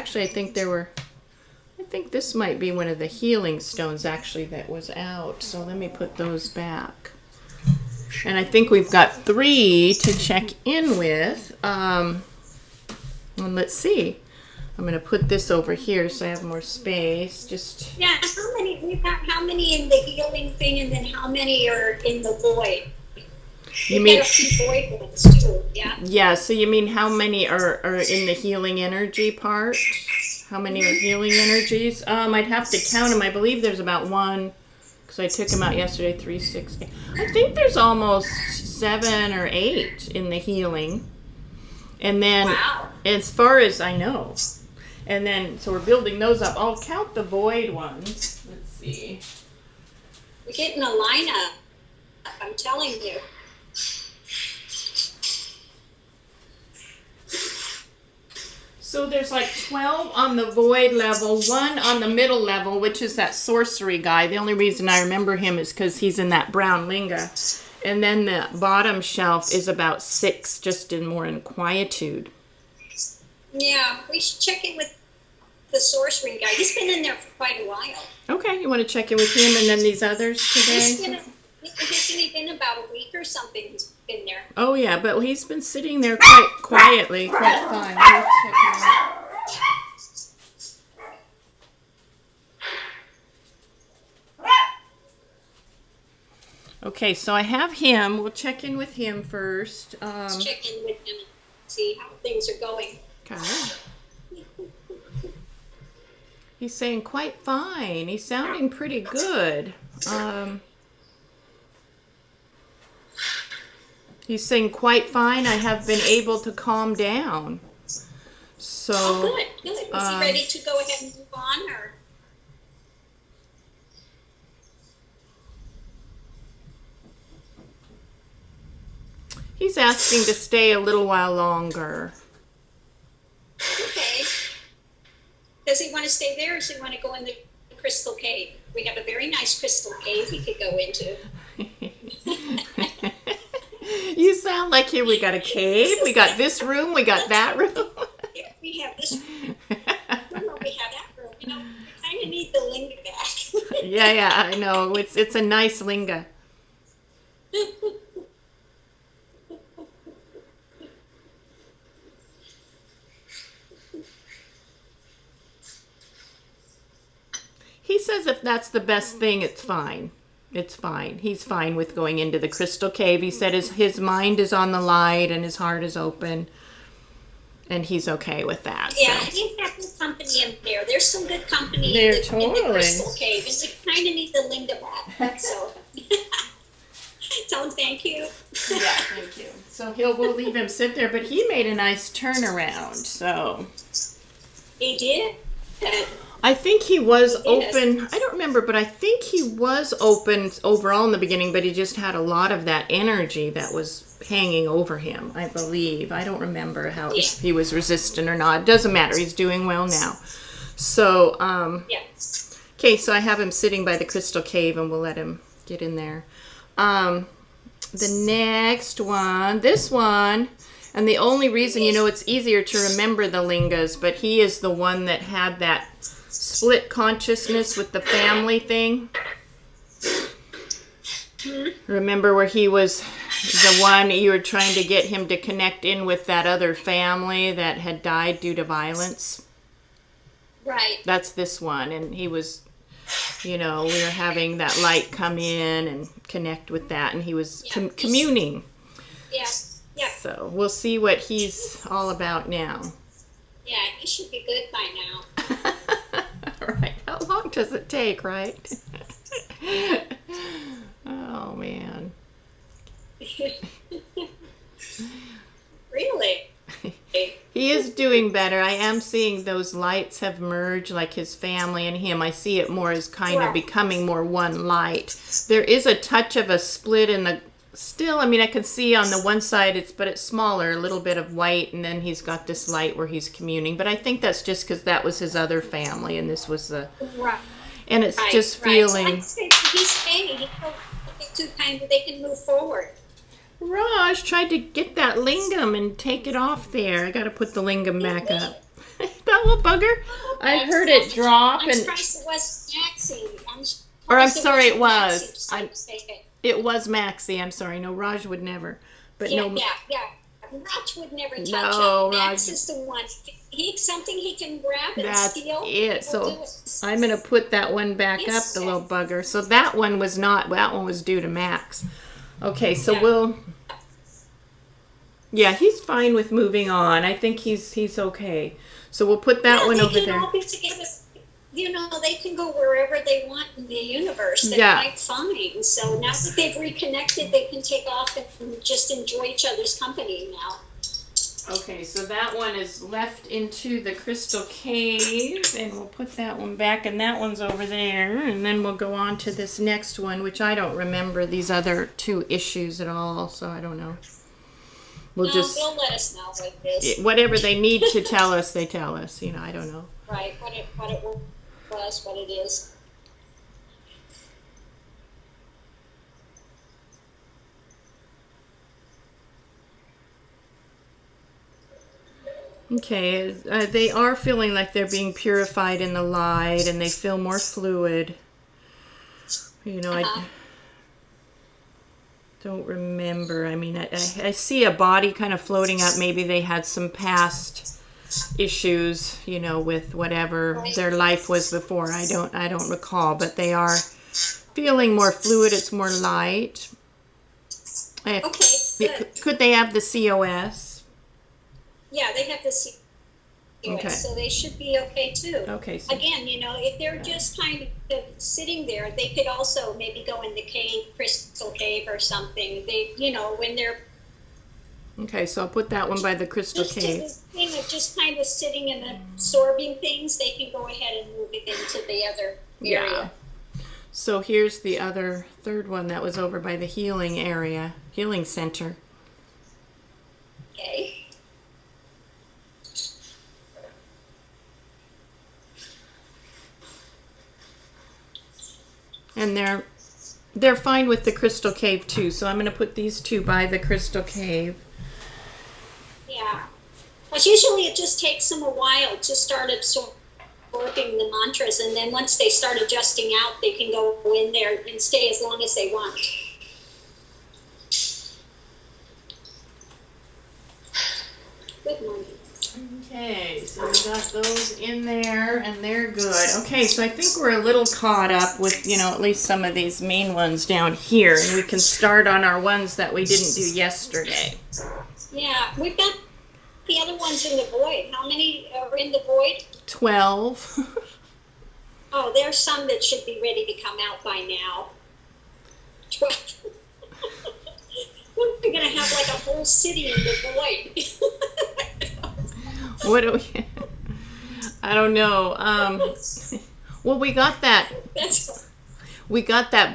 Actually, I think this might be one of the healing stones actually that was out. So let me put those back. And I think we've got 3 to check in with. And let's see. I'm going to put this over here so I have more space. Yeah, how many, we've got how many in the healing thing, and then how many are in the void? You mean a few void ones too, yeah? Yeah, so you mean how many are in the healing energy part? How many are healing energies? I'd have to count them. I believe there's about 1, because I took them out yesterday, 3, 6, 8. I think there's almost 7 or 8 in the healing. And then, wow. As far as I know, and then, so we're building those up. I'll count the void ones. Let's see. We're getting a lineup, I'm telling you. So there's like 12 on the void level, 1 on the middle level, which is that sorcery guy. The only reason I remember him is because he's in that brown linga. And then the bottom shelf is about 6, just more in quietude. Yeah, we should check in with the sorcery guy. He's been in there for quite a while. Okay, you want to check in with him and then these others today? Hasn't he been about a week or something? He's been there. Oh yeah, but he's been sitting there quite quietly, quite fine. Let's check him out. Okay, so I have him. We'll check in with him first. Let's check in with him and see how things are going. Okay. He's saying quite fine. He's sounding pretty good. He's saying quite fine. I have been able to calm down. So. Oh, good, good. Is he ready to go ahead and move on, or? He's asking to stay a little while longer. Okay. Does he want to stay there, or does he want to go in the crystal cave? We have a very nice crystal cave he could go into. You sound like here we got a cave, we got this room, we got that room. Yeah, we have this room. We have that room. You know, we kind of need the linga back. Yeah, I know. It's a nice linga. He says if that's the best thing, it's fine. It's fine. He's fine with going into the crystal cave. He said his mind is on the light and his heart is open. And he's okay with that. Yeah, so. he's got good company in there. There's some good company There, in totally. the crystal cave. And we kind of need the linga back. So, tell him thank you. Yeah, thank you. So we'll leave him sit there. But he made a nice turnaround. So He did. I think he was open. I don't remember, but I think he was open overall in the beginning, but he just had a lot of that energy that was hanging over him, I believe. I don't remember how if he was resistant or not. It doesn't matter. He's doing well now. So, okay, so I have him sitting by the crystal cave, and we'll let him get in there. The next one, this one, and the only reason, it's easier to remember the lingas, but he is the one that had that split consciousness with the family thing. Remember where he was the one you were trying to get him to connect in with that other family that had died due to violence? Right. That's this one. And he was, we were having that light come in and connect with that. And he was communing. Yeah. Yeah. So we'll see what he's all about now. Yeah, he should be good by now. Right. How long does it take, right? Oh, man. Really? He is doing better. I am seeing those lights have merged, like his family and him. I see it more as kind of becoming more one light. There is a touch of a split in the... Still, I can see on the one side, but it's smaller, a little bit of white, and then he's got this light where he's communing. But I think that's just because that was his other family, and this was the... Right. And it's just feeling... So he's staying. They can move forward. Raj tried to get that lingam and take it off there. I got to put the lingam back up. That little bugger. I heard it drop, I'm and surprised it was Maxie. or I'm surprised sorry, it wasn't was. Maxie, so to say. It was Maxie. I'm sorry. No, Raj would never. But Yeah, no. yeah. Raj would never touch No, it. Max Raj- is the one. Something he can grab and That's steal. it. He'll So do it. I'm gonna put that one back up, the little bugger. So that one was not. That one was due to Max. Okay, so Yeah. we'll. Yeah, he's fine with moving on. I think he's okay. So we'll put that one over They there. can all be together. You know, they can go wherever they want in the universe. They're Yeah. quite fine. So now that they've reconnected, they can take off and just enjoy each other's company now. Okay, so that one is left into the crystal cave, and we'll put that one back, and that one's over there, and then we'll go on to this next one, which I don't remember these other two issues at all, so I don't know. We'll No, just, they'll let us know what it is. whatever they need to tell us, they tell us. You know, I don't know. Right, what it was, what it is. Okay, they are feeling like they're being purified in the light, and they feel more fluid. You know, I don't remember. I mean, I see a body kind of floating up. Maybe they had some past issues, you know, with whatever their life was before. I don't recall, but they are feeling more fluid. It's more light. Okay, good. Could they have the COS? Yeah, they have the COS, Okay. so they should be okay too. Okay. So, Again, you know, if they're just kind of sitting there, they could also maybe go in the cave, crystal cave or something. They, you know, when they're okay, so I'll put that one by the crystal just cave. this thing of just kind of sitting and absorbing things, they can go ahead and move it into the other Yeah. area. So here's the other third one that was over by the healing area, healing center. Okay. And they're fine with the crystal cave too. So I'm going to put these two by the crystal cave. Yeah. Because usually it just takes them a while to start absorbing the mantras, and then once they start adjusting out, they can go in there and stay as long as they want. Good morning. Okay, so we got those in there and they're good. Okay, so I think we're a little caught up with, you know, at least some of these main ones down here, and we can start on our ones that we didn't do yesterday. Yeah, we've got the other ones in the void. How many are in the void? 12. Oh, there's some that should be ready to come out by now. 12. We're going to have like a whole city in the void. What do we... I don't know. Well, we got that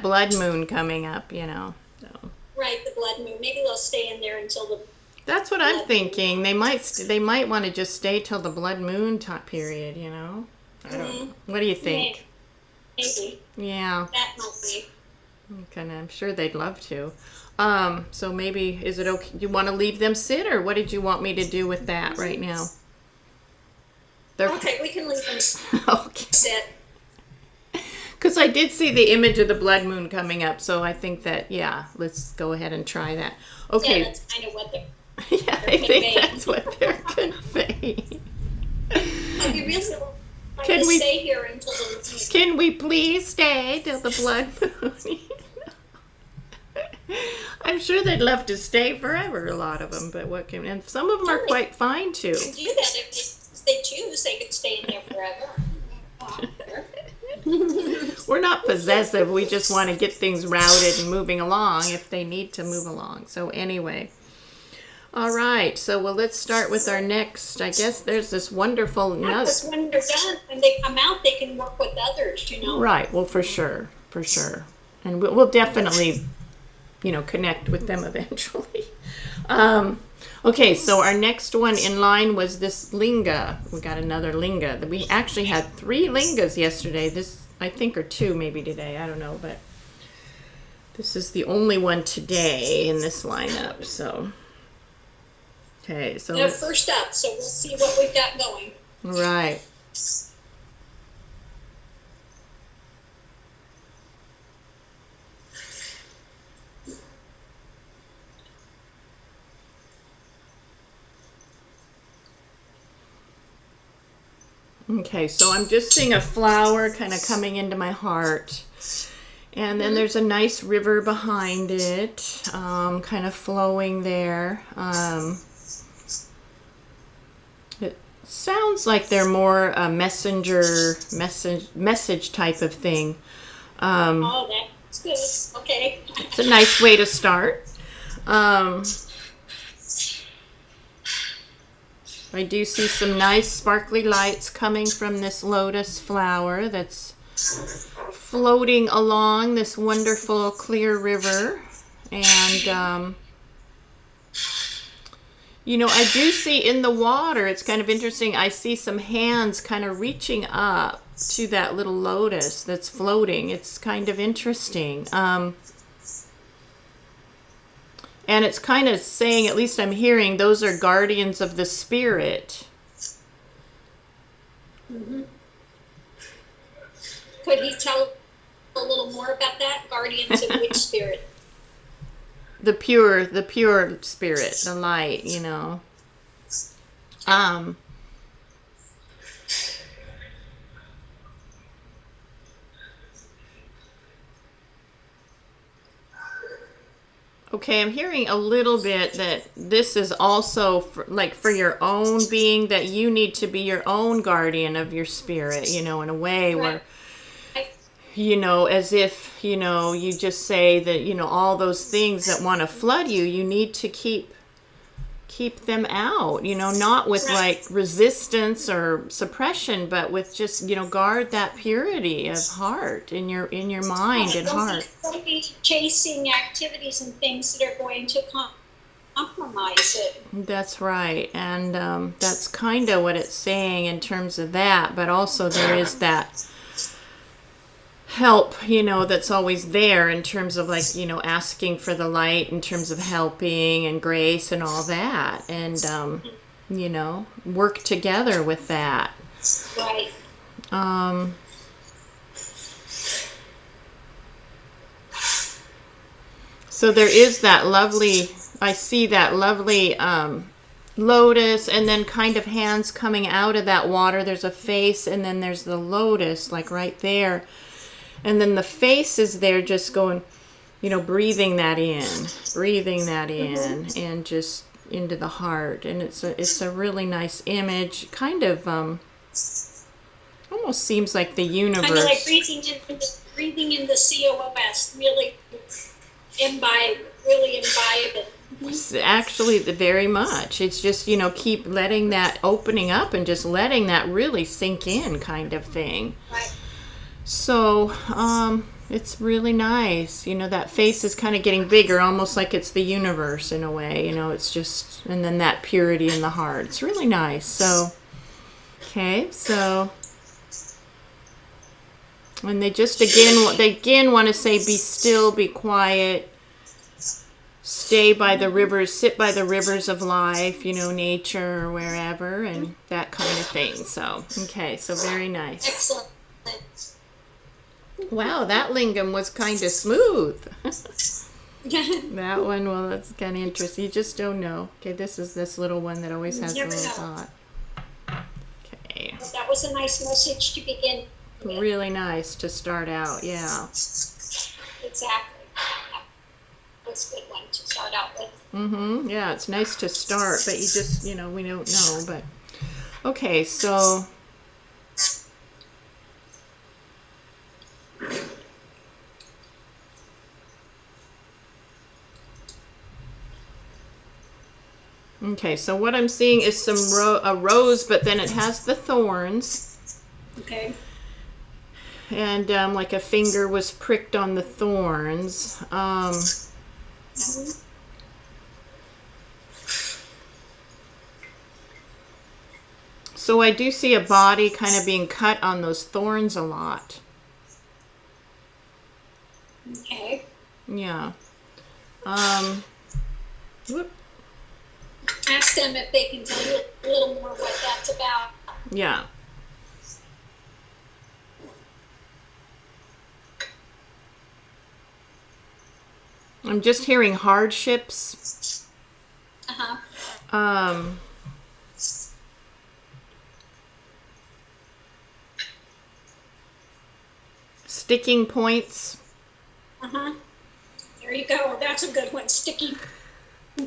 blood moon coming up, you know. So. Right, the blood moon. Maybe they'll stay in there until the... That's what I'm thinking. They might want to just stay till the blood moon period, you know. I don't know. What do you think? Maybe. Yeah. That might be. Okay, I'm sure they'd love to. So maybe, is it okay? Do you want to leave them sit, or what did you want me to do with that right now? Okay, we can leave them Okay. sit. Because I did see the image of the blood moon coming up, so I think that, yeah, let's go ahead and try that. Okay. Yeah, that's kind of what they're... Yeah, I think that's what they're conveying. I'd be really like Can to we- stay here until the... Can we please stay till the blood moon? I'm sure they'd love to stay forever, a lot of them, but what can... And some of them are quite fine, too. do that if they choose. They could stay in there forever. We're not possessive. We just want to get things routed and moving along if they need to move along. So anyway. All right. So, well, let's start with our next. I guess there's this wonderful... Because when they're done, when they come out, they can work with others, you know. Right. Well, for sure. For sure. And we'll definitely, you know, connect with them eventually. Okay, so our next one in line was this linga. We got another linga. We actually had 3 lingas yesterday. This, I think, or 2 maybe today. I don't know, but this is the only one today in this lineup. So, okay, so They're first up, so we'll see what we've got going. Right. Okay, so I'm just seeing a flower kind of coming into my heart. And then there's a nice river behind it, kind of flowing there. It sounds like they're more a message type of thing. Oh, that's good. Okay. It's a nice way to start. I do see some nice sparkly lights coming from this lotus flower that's floating along this wonderful clear river. And, you know, I do see in the water, it's kind of interesting, I see some hands kind of reaching up to that little lotus that's floating. It's kind of interesting. And it's kind of saying, at least I'm hearing, those are guardians of the spirit. Mm-hmm. Could you tell a little more about that? Guardians of which spirit? The pure spirit, the light, you know. Okay, I'm hearing a little bit that this is also for your own being, that you need to be your own guardian of your spirit, you know, in a way where, you know, as if, you know, you just say that, you know, all those things that want to flood you, you need to keep them out, you know, not with like resistance or suppression, but with just, you know, guard that purity of heart in your mind and heart. Don't be chasing activities and things that are going to compromise it. That's right. And that's kind of what it's saying in terms of that, but also there is that help, you know, that's always there in terms of like, you know, asking for the light in terms of helping and grace and all that, and you know, work together with that. Right. So there is that lovely, I see that lovely lotus, and then kind of hands coming out of that water. There's a face, and then there's the lotus like right there. And then the face is there just going, you know, breathing that in, and just into the heart. And it's a really nice image, kind of almost seems like the universe. Kind of like breathing in the COS, really imbibe it. Actually, very much. It's just, you know, keep letting that opening up and just letting that really sink in kind of thing. Right. So, it's really nice. You know, that face is kind of getting bigger, almost like it's the universe in a way. You know, it's just, and then that purity in the heart. It's really nice. So, okay, so, and they again want to say, be still, be quiet, stay by the rivers, sit by the rivers of life, you know, nature or wherever, and that kind of thing. So, okay, so very nice. Excellent. Wow, that lingam was kind of smooth. That one, well, that's kind of interesting. You just don't know. Okay, this is this little one that always has a little dot. Okay. That was a nice message to begin with. Really nice to start out, yeah. Exactly. That was a good one to start out with. Mm-hmm. Yeah, it's nice to start, but you just, you know, we don't know. But okay, so okay, so what I'm seeing is a rose, but then it has the thorns. Okay. And like a finger was pricked on the thorns. So I do see a body kind of being cut on those thorns a lot. Okay. Yeah. Whoop. Ask them if they can tell you a little more what that's about. Yeah. I'm just hearing hardships. Uh-huh. Um, Sticking points. Uh-huh. There you go. That's a good one. Sticky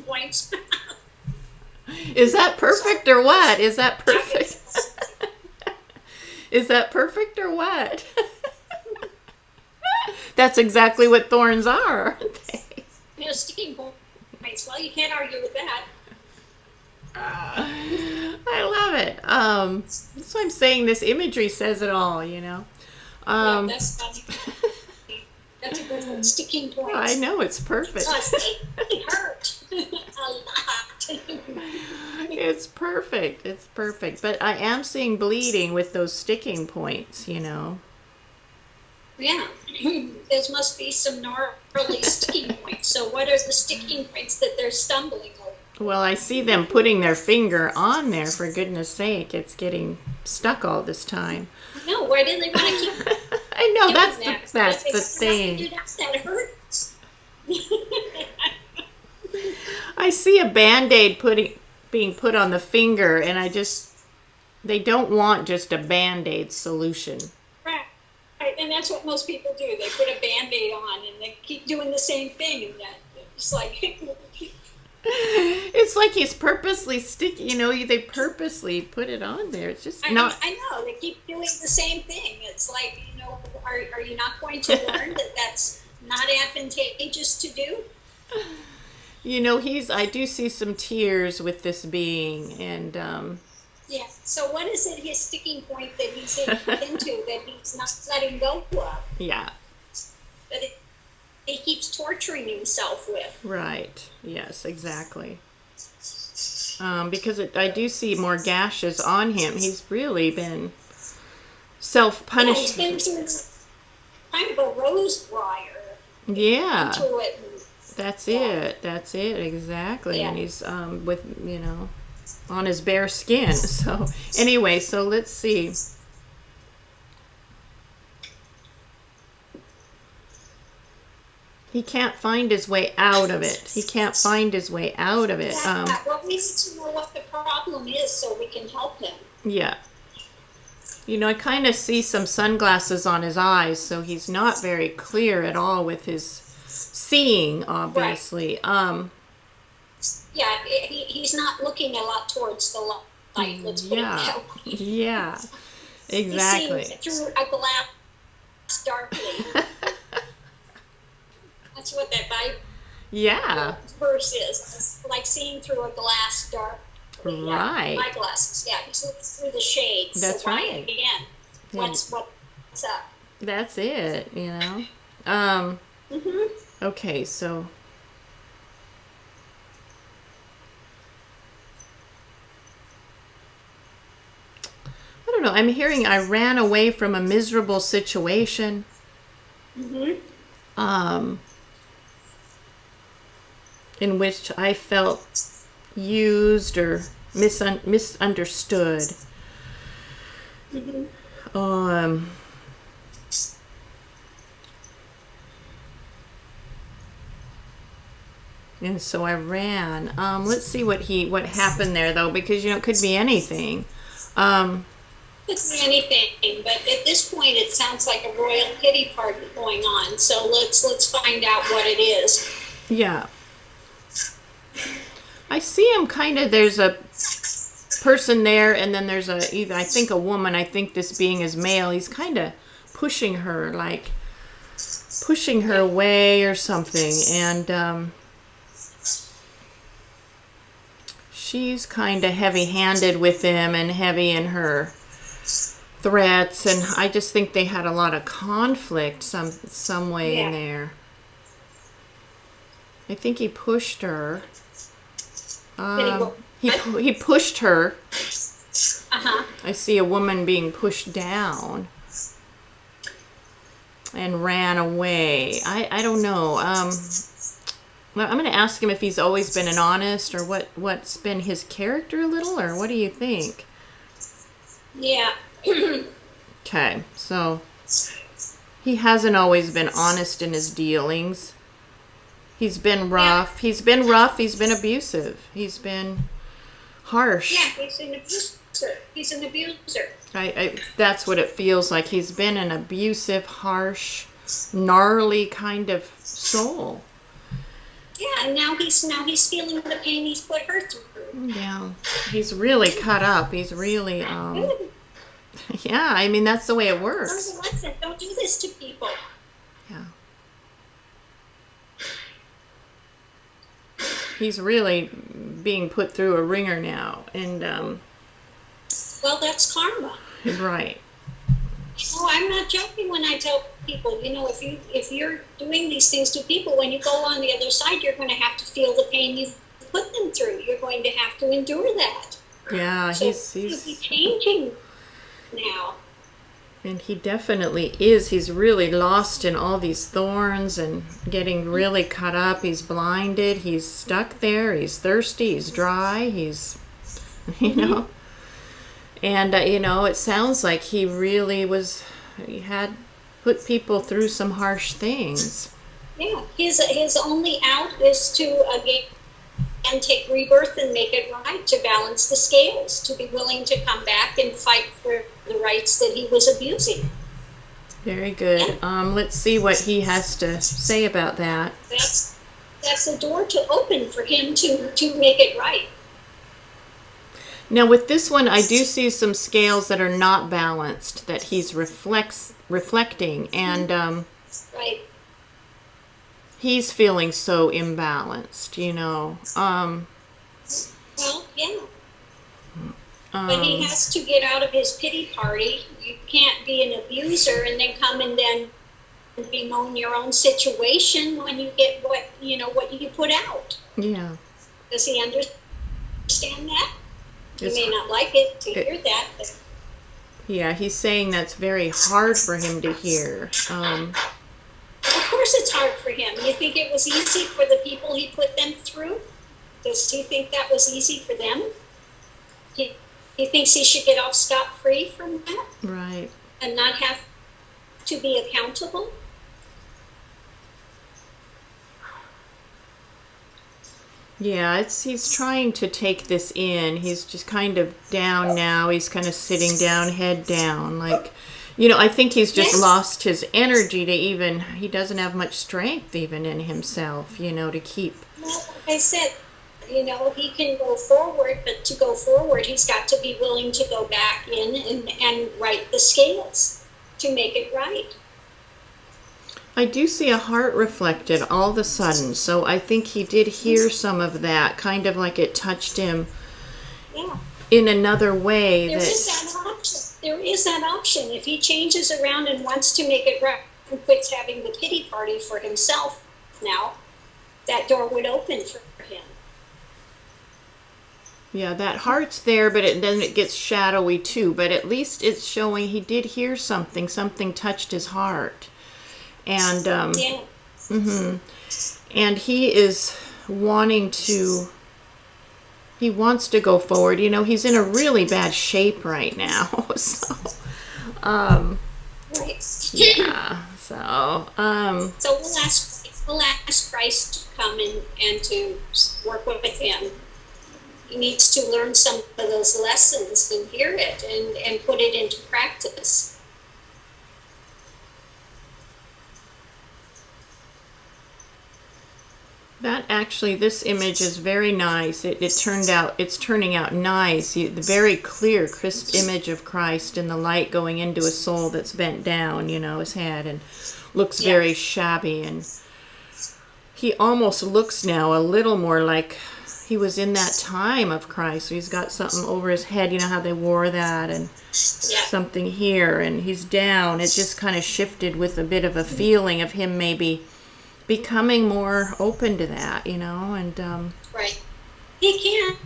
points. Is that perfect or what? Is that perfect? Is that perfect or what? That's exactly what thorns are, aren't they? Sticking points. Well, you can't argue with that. I love it. That's why I'm saying this imagery says it all, you know. Yeah, that's funny. That's a good one. Sticking points. I know, it's perfect. Because they hurt a lot. It's perfect. It's perfect. But I am seeing bleeding with those sticking points, you know. Yeah, there must be some gnarly sticking points. So what are the sticking points that they're stumbling over? Well, I see them putting their finger on there, for goodness sake. It's getting stuck all this time. No, why do they want to keep I know, doing that's that? that's If the they do thing. that hurts. I see a Band-Aid being put on the finger, and they don't want just a Band-Aid solution. Right. Right, and that's what most people do. They put a Band-Aid on and they keep doing the same thing, and that it's like It's like he's purposely sticky, you know, they purposely put it on there. It's just not. I know they keep doing the same thing. It's like, are you not going to learn that that's not advantageous to do? You know, I do see some tears with this being, and Yeah. So what is it, his sticking point that he's into that he's not letting go of? yeah, That he keeps torturing himself with. right. Yes, exactly. Because I do see more gashes on him. He's really been Yeah, self-punished. he's been through kind of a rose briar Yeah, into it. that's Yeah. it. That's it, exactly. Yeah. And he's with, on his bare skin. So anyway, so let's see. He can't find his way out of it. He can't find his way out of it. Well, we need to know what the problem is so we can help him. Yeah. You know, I kind of see some sunglasses on his eyes, so he's not very clear at all with his seeing, obviously. Yeah, he's not looking a lot towards the light. Let's put it Yeah. that way. Yeah. He's Exactly. seeing through a glass darkly. That's what that Bible Yeah. verse is. It's like seeing through a glass darkly. Right. Yeah, eyeglasses. Yeah, he's looking through the shades. That's so right. Again, what's up? That's it, Mm-hmm. Okay, so I don't know. I'm hearing I ran away from a miserable situation. Mm-hmm. In which I felt used or misunderstood. Mm-hmm. And so I ran. Let's see what happened there, though, because it could be anything. Could be anything, but at this point, it sounds like a royal pity party going on. So let's find out what it is. Yeah. I see him kind of. There's a person there, and then there's I think a woman. I think this being is male. He's kind of pushing her, like pushing her away or something, and she's kind of heavy-handed with him and heavy in her threats, and I just think they had a lot of conflict some way in there. I think he pushed her. He pushed her. Uh-huh. I see a woman being pushed down and ran away. I don't know. Well, I'm going to ask him if he's always been an honest, or what's been his character a little, or what do you think? Yeah. Okay, so he hasn't always been honest in his dealings. He's been Yeah. rough. He's been rough. He's been abusive. He's been harsh. Yeah, he's an abuser. He's an abuser. That's what it feels like. He's been an abusive, harsh, gnarly kind of soul. Yeah, and now he's feeling the pain he's put her through. Yeah, he's really cut up. He's really, Good. yeah. I mean, that's the way it Learn works. the lesson. Don't do this to people. Yeah, he's really being put through a ringer now, and Well, that's karma. right. No, I'm not joking when I tell people, if you're doing these things to people, when you go on the other side, you're going to have to feel the pain you've put them through. You're going to have to endure that. Yeah, So he's you'll be changing now. and he definitely is. He's really lost in all these thorns and getting really cut up. He's blinded. He's stuck there. He's thirsty. He's dry. He's, you know. And, it sounds like he really he had put people through some harsh things. Yeah, his only out is to again and take rebirth and make it right, to balance the scales, to be willing to come back and fight for the rights that he was abusing. Very good. Let's see what he has to say about that. That's a door to open for him to make it right. Now, with this one, I do see some scales that are not balanced that he's reflecting, and Right. he's feeling so imbalanced, Well, yeah. But he has to get out of his pity party. You can't be an abuser and then come and then bemoan your own situation when you get what you put out. Yeah. Does he understand that? You It's- may not like it to hear that, but Yeah, he's saying that's very hard for him to hear. of course it's hard for him. You think it was easy for the people he put them through? Does he think that was easy for them? He thinks he should get off scot-free from that Right. and not have to be accountable? Yeah, he's trying to take this in. He's just kind of down now. He's kind of sitting down, head down. Like, I think he's just Yes. lost his energy he doesn't have much strength even in himself, to keep. Well, like I said, he can go forward, but to go forward, he's got to be willing to go back in and right the scales to make it right. I do see a heart reflected all of a sudden, so I think he did hear some of that, kind of like it touched him Yeah. in another way. There is that option. There is that option. If he changes around and wants to make it right and quits having the pity party for himself now, that door would open for him. Yeah, that heart's there, but then it gets shadowy too. But at least it's showing he did hear something. Something touched his heart. And Yeah. and he is he wants to go forward. He's in a really bad shape right now. So Right. yeah. So So we'll ask Christ to come and to work with him. He needs to learn some of those lessons and hear it and put it into practice. this image is very nice. It's turning out nice. The very clear, crisp image of Christ in the light going into a soul that's bent down, his head, and looks Yeah. very shabby. And he almost looks now a little more like he was in that time of Christ. So he's got something over his head, how they wore that, and Yeah. something here, and he's down. It just kind of shifted with a bit of a feeling of him maybe becoming more open to that, and Right. He can.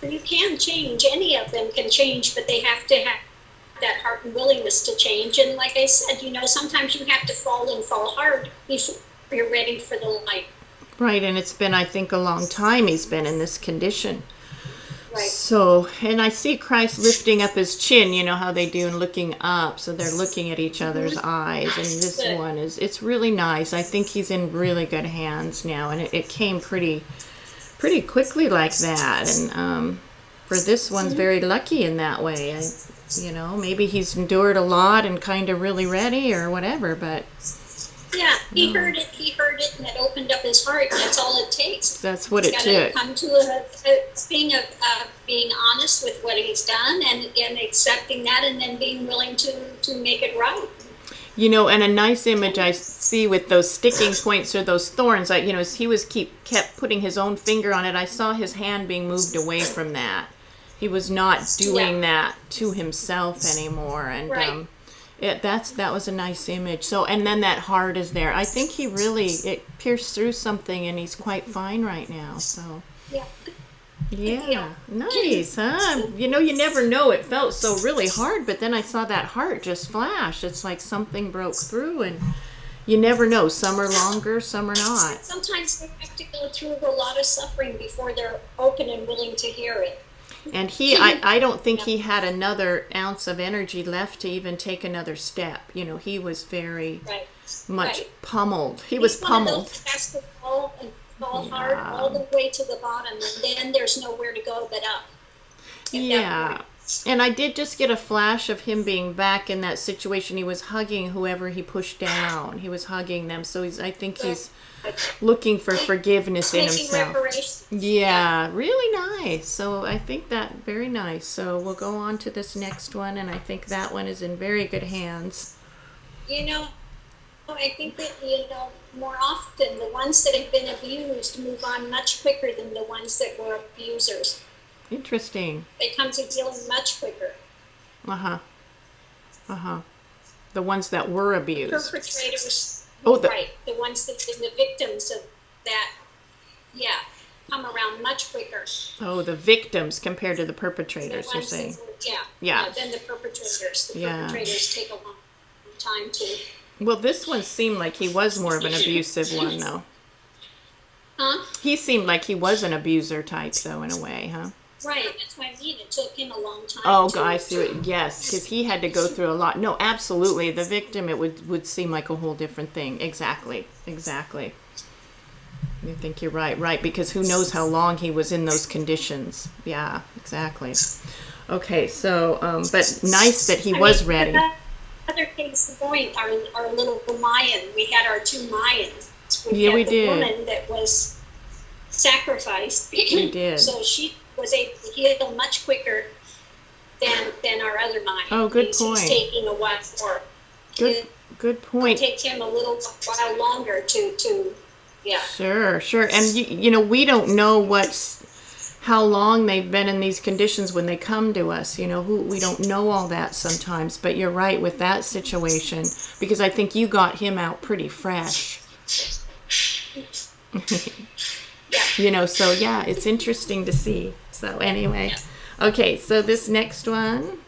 You can change. Any of them can change, but they have to have that heart and willingness to change. And like I said, sometimes you have to fall and fall hard before you're ready for the light. right. And it's been, I think, a long time he's been in this condition. right. So, and I see Christ lifting up his chin, you know how they do, and looking up. So they're looking at each other's eyes. And this Good. one it's really nice. I think he's in really good hands now. And it came pretty quickly like that. And for this one's very lucky in that way. You know, maybe he's endured a lot and kind of really ready or whatever, but Yeah, he heard it, and it opened up his heart, and that's all it takes. that's what it He's got to took. come to a thing of being honest with what he's done and accepting that, and then being willing to make it right. You know, and a nice image I see with those sticking points or those thorns, you know, as he kept putting his own finger on it, I saw his hand being moved away from that. He was not doing that to himself anymore, and Right. that was a nice image. So, and then that heart is there. I think it pierced through something, and he's quite fine right now. So, Yeah. yeah, nice, huh? You know, you never know. It felt so really hard, but then I saw that heart just flash. It's like something broke through, and you never know. Some are longer, some are not. Sometimes they have to go through a lot of suffering before they're open and willing to hear it. And I don't think he had another ounce of energy left to even take another step. You know, he was very Right. much Right. pummeled. He was He's one of pummeled. those that has to fall hard all the way to the bottom, and then there's nowhere to go but up. At that Yeah. point. And I did just get a flash of him being back in that situation. He was hugging whoever he pushed down. He was hugging them. So I think he's looking for forgiveness in Making himself. reparations. Yeah, really nice. So I think that very nice. So we'll go on to this next one, and I think that one is in very good hands. You know, I think that, more often the ones that have been abused move on much quicker than the ones that were abusers. Interesting. They come to healing much quicker. Uh-huh. Uh-huh. The ones that were abused. Perpetrators, Oh, right, the ones that been the victims of that, come around much quicker. Oh, the victims compared to the The perpetrators, you're ones that saying. were- Yeah. Then the perpetrators. The Yeah. perpetrators take a long time to, Well, this one seemed like he was more of an abusive one, though. huh? He seemed like he was an abuser type, though, in a way, huh? Right, that's what I mean. It took him a long time. Oh, to- I see what, yes, because he had to go through a lot. No, absolutely. The victim, it would seem like a whole different thing. Exactly. I think you're right, because who knows how long he was in those conditions. Yeah, exactly. Okay, so, but nice that he was ready. Another case in point, our little Mayan. We had our two Mayans. Yeah, we had the did. woman that was sacrificed. We did. So she was able to heal much quicker than our other Mayan. Oh, good He's point. taking a while more. Good It'll point. take him a little while longer to yeah. Sure. And you know, we don't know how long they've been in these conditions when they come to us. You know, we don't know all that sometimes. But you're right with that situation, because I think you got him out pretty fresh. Yeah. You know, so yeah, it's interesting to see. So anyway, okay, so this next one.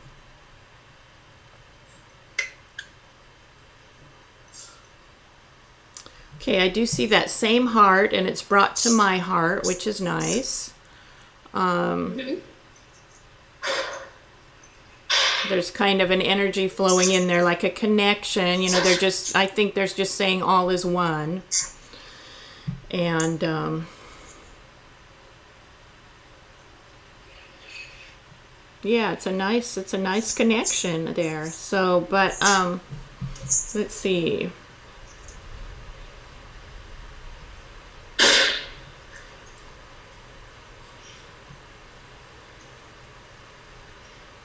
Okay, I do see that same heart, and it's brought to my heart, which is nice. There's kind of an energy flowing in there, like a connection. You know, I think there's just saying all is one. And, yeah, it's a nice connection there. So, but, let's see.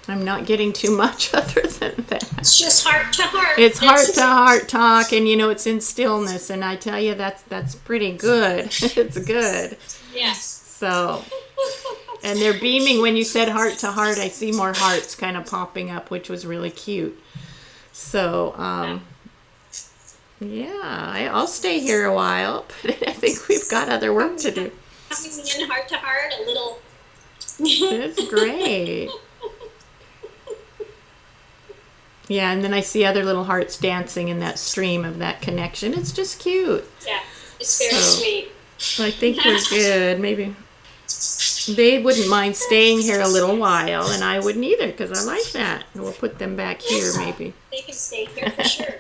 I'm not getting too much other than that. It's just heart to heart. It's That's heart to heart talk, and you know, it's in stillness, and I tell you, that's pretty good. It's good. Yes. So, and they're beaming. When you said heart to heart, I see more hearts kind of popping up, which was really cute. So, yeah, I'll stay here a while, but I think we've got other work to do. Coming in heart to heart, a little. That's great. Yeah, and then I see other little hearts dancing in that stream of that connection. It's just cute. Yeah, it's very So- sweet. I think we're good. Maybe. They wouldn't mind staying here a little while, and I wouldn't either because I like that. We'll put them back here maybe. They can stay here for sure.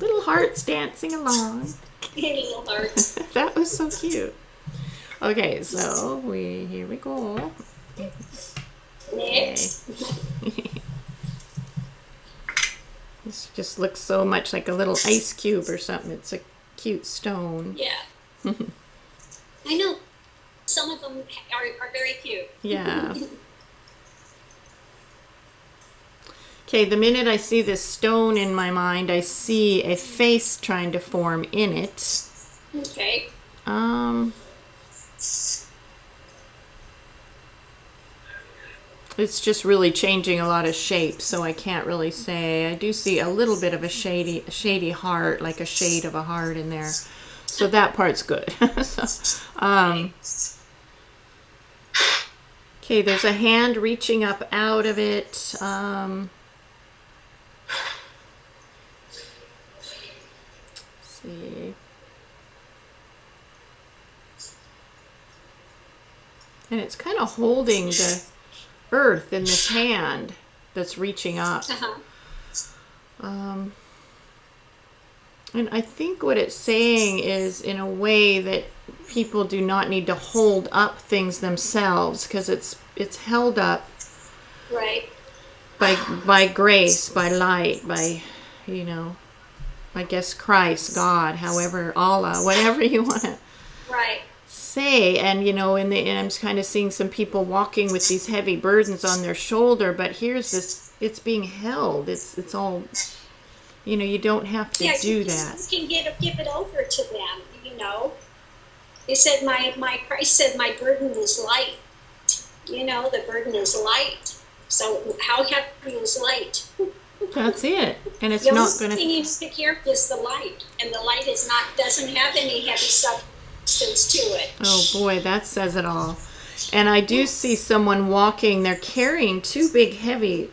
Little hearts dancing along. Little hearts. That was so cute. Okay, so here we go. Next. This just looks so much like a little ice cube or something. It's a cute stone. Yeah. I know. Some of them are very cute. Yeah. Okay, the minute I see this stone in my mind, I see a face trying to form in it. Okay. It's just really changing a lot of shapes, so I can't really say. I do see a little bit of a shady heart, like a shade of a heart in there. So that part's good. Okay, there's a hand reaching up out of it. Let's see. And it's kind of holding the earth in this hand that's reaching up. And I think what it's saying is, in a way, that people do not need to hold up things themselves, because it's held up Right. by grace, by light, by, I guess Christ, God, however, Allah, whatever you want to Right. say. And and I'm kind of seeing some people walking with these heavy burdens on their shoulder, but here's this, it's being held, it's all, you don't have to do that. You can give it over to them. They said Christ said my burden is light. The burden is light. So how heavy is light? That's it. And it's The not only going thing to. you pick here is the light, and the light doesn't have any heavy substance to it. Oh boy, that says it all. And I do see someone walking. They're carrying two big heavy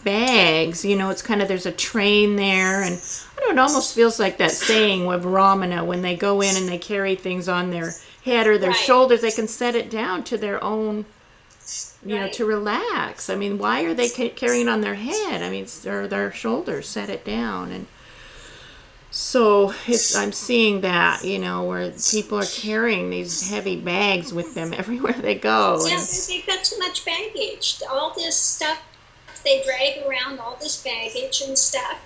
bags. It's kind of, there's a train there, and I don't know, it almost feels like that saying with Ramana, when they go in and they carry things on their head or their Right. shoulders, they can set it down to their own, Right. to relax. I mean, why are they carrying it on their head? I mean, or their shoulders, set it down. And so I'm seeing that, where people are carrying these heavy bags with them everywhere they go. Yeah, And, they've got too much baggage. All this stuff they drag around, all this baggage and stuff,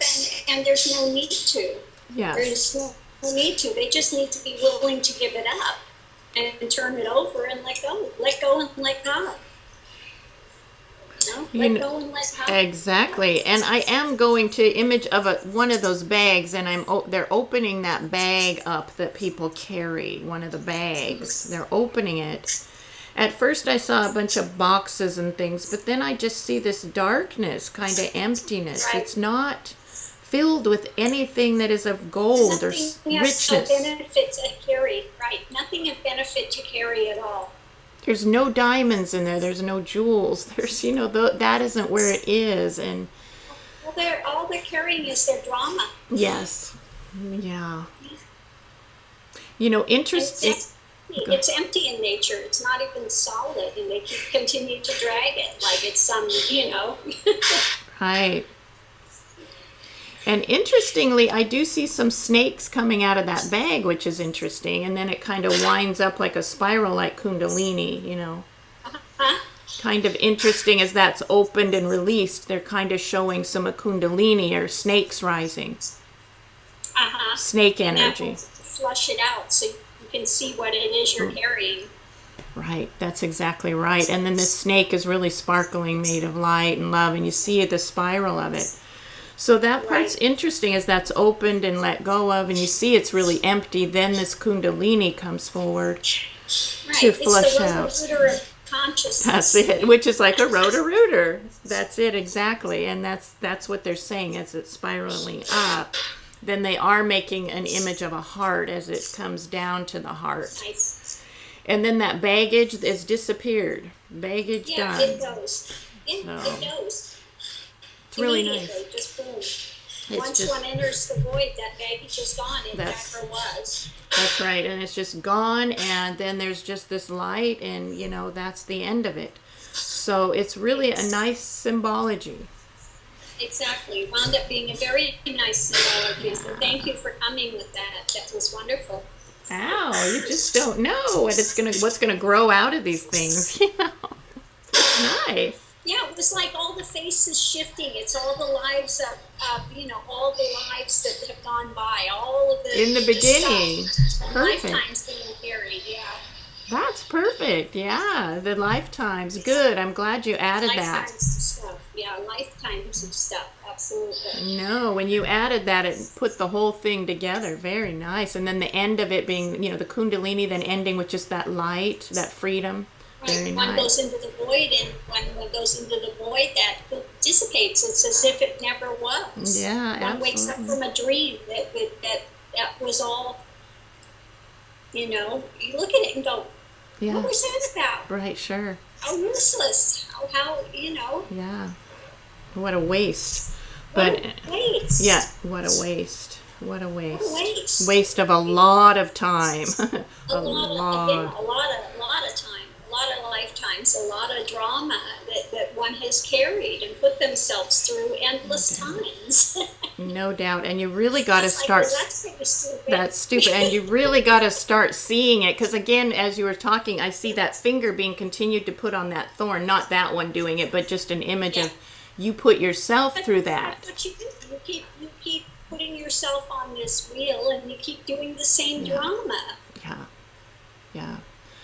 and there's no need to. yes. There's no need to. They just need to be willing to give it up and turn it over and let go. Let go and let God. Let go and let God. Exactly. And I am going to image of one of those bags, and they're opening that bag up that people carry, one of the bags. They're opening it. At first I saw a bunch of boxes and things, but then I just see this darkness, kind of emptiness. Right. It's not filled with anything that is of gold or Nothing has no richness. benefit to carry. Right. Nothing of benefit to carry at all. There's no diamonds in there. There's no jewels. There's, that isn't where it is. And All they're carrying is their drama. yes, yeah. Interesting. It's empty in nature. It's not even solid, and they continue to drag it like it's some, Right. And interestingly, I do see some snakes coming out of that bag, which is interesting. And then it kind of winds up like a spiral, like Kundalini, Huh? Kind of interesting as that's opened and released. They're kind of showing some of Kundalini or snakes rising. Uh-huh. Snake And that energy. will flush it out so you can see what it is you're carrying. Right, that's exactly right. And then this snake is really sparkling, made of light and love, and you see the spiral of it. So that part's Right. interesting as that's opened and let go of, and you see it's really empty. Then this Kundalini comes forward Right. to flush it's the out. rotor of consciousness. That's it, which is like a rotor-rooter. That's it, exactly. And that's what they're saying as it's spiraling up. Then they are making an image of a heart as it comes down to the heart. Nice. And then that baggage is disappeared. Baggage Yeah, done. it goes. It So, goes. It's really Immediately, nice. just boom. Once just, one enters the void, that baggage is gone. It That's- never was. that's right. And it's just gone. And then there's just this light, and, that's the end of it. So it's really a nice symbology. Exactly. Wound up being a very nice symbology. So thank you for coming with that. That was wonderful. Ow, you just don't know what's gonna grow out of these things, It's nice. Yeah, it was like all the faces shifting. It's all the lives of all the lives that have gone by, all of the In the beginning. stuff, Perfect. lifetimes being carried. Yeah, That's perfect. Yeah, the lifetimes. Good. I'm glad you added that. lifetimes of stuff. Yeah, lifetimes of stuff. Absolutely. No, when you added that, it put the whole thing together. Very nice. And then the end of it being, the Kundalini, then ending with just that light, that freedom. Very Right. One nice. goes into the void, and when one goes into the void, that dissipates. It's as if it never was. Yeah, One wakes up absolutely. from a dream that was all. You look at it and go, Yeah, "What was that about? right, sure. How useless! How Yeah. What a waste. what But, a waste! yeah, what a waste. What a What a waste. waste! Waste of a lot of time. A lot of time, a lot of lifetimes, a lot of drama that one has carried and put themselves through endless times. No doubt. And you really got to It's like, start. well, that's pretty stupid. That's stupid. And you really got to start seeing it. Because, again, as you were talking, I see that finger being continued to put on that thorn. Not that one doing it, but just an image Yeah. of you put yourself through that. That's what you do. You keep putting yourself on this wheel, and you keep doing the same drama. Yeah. Yeah.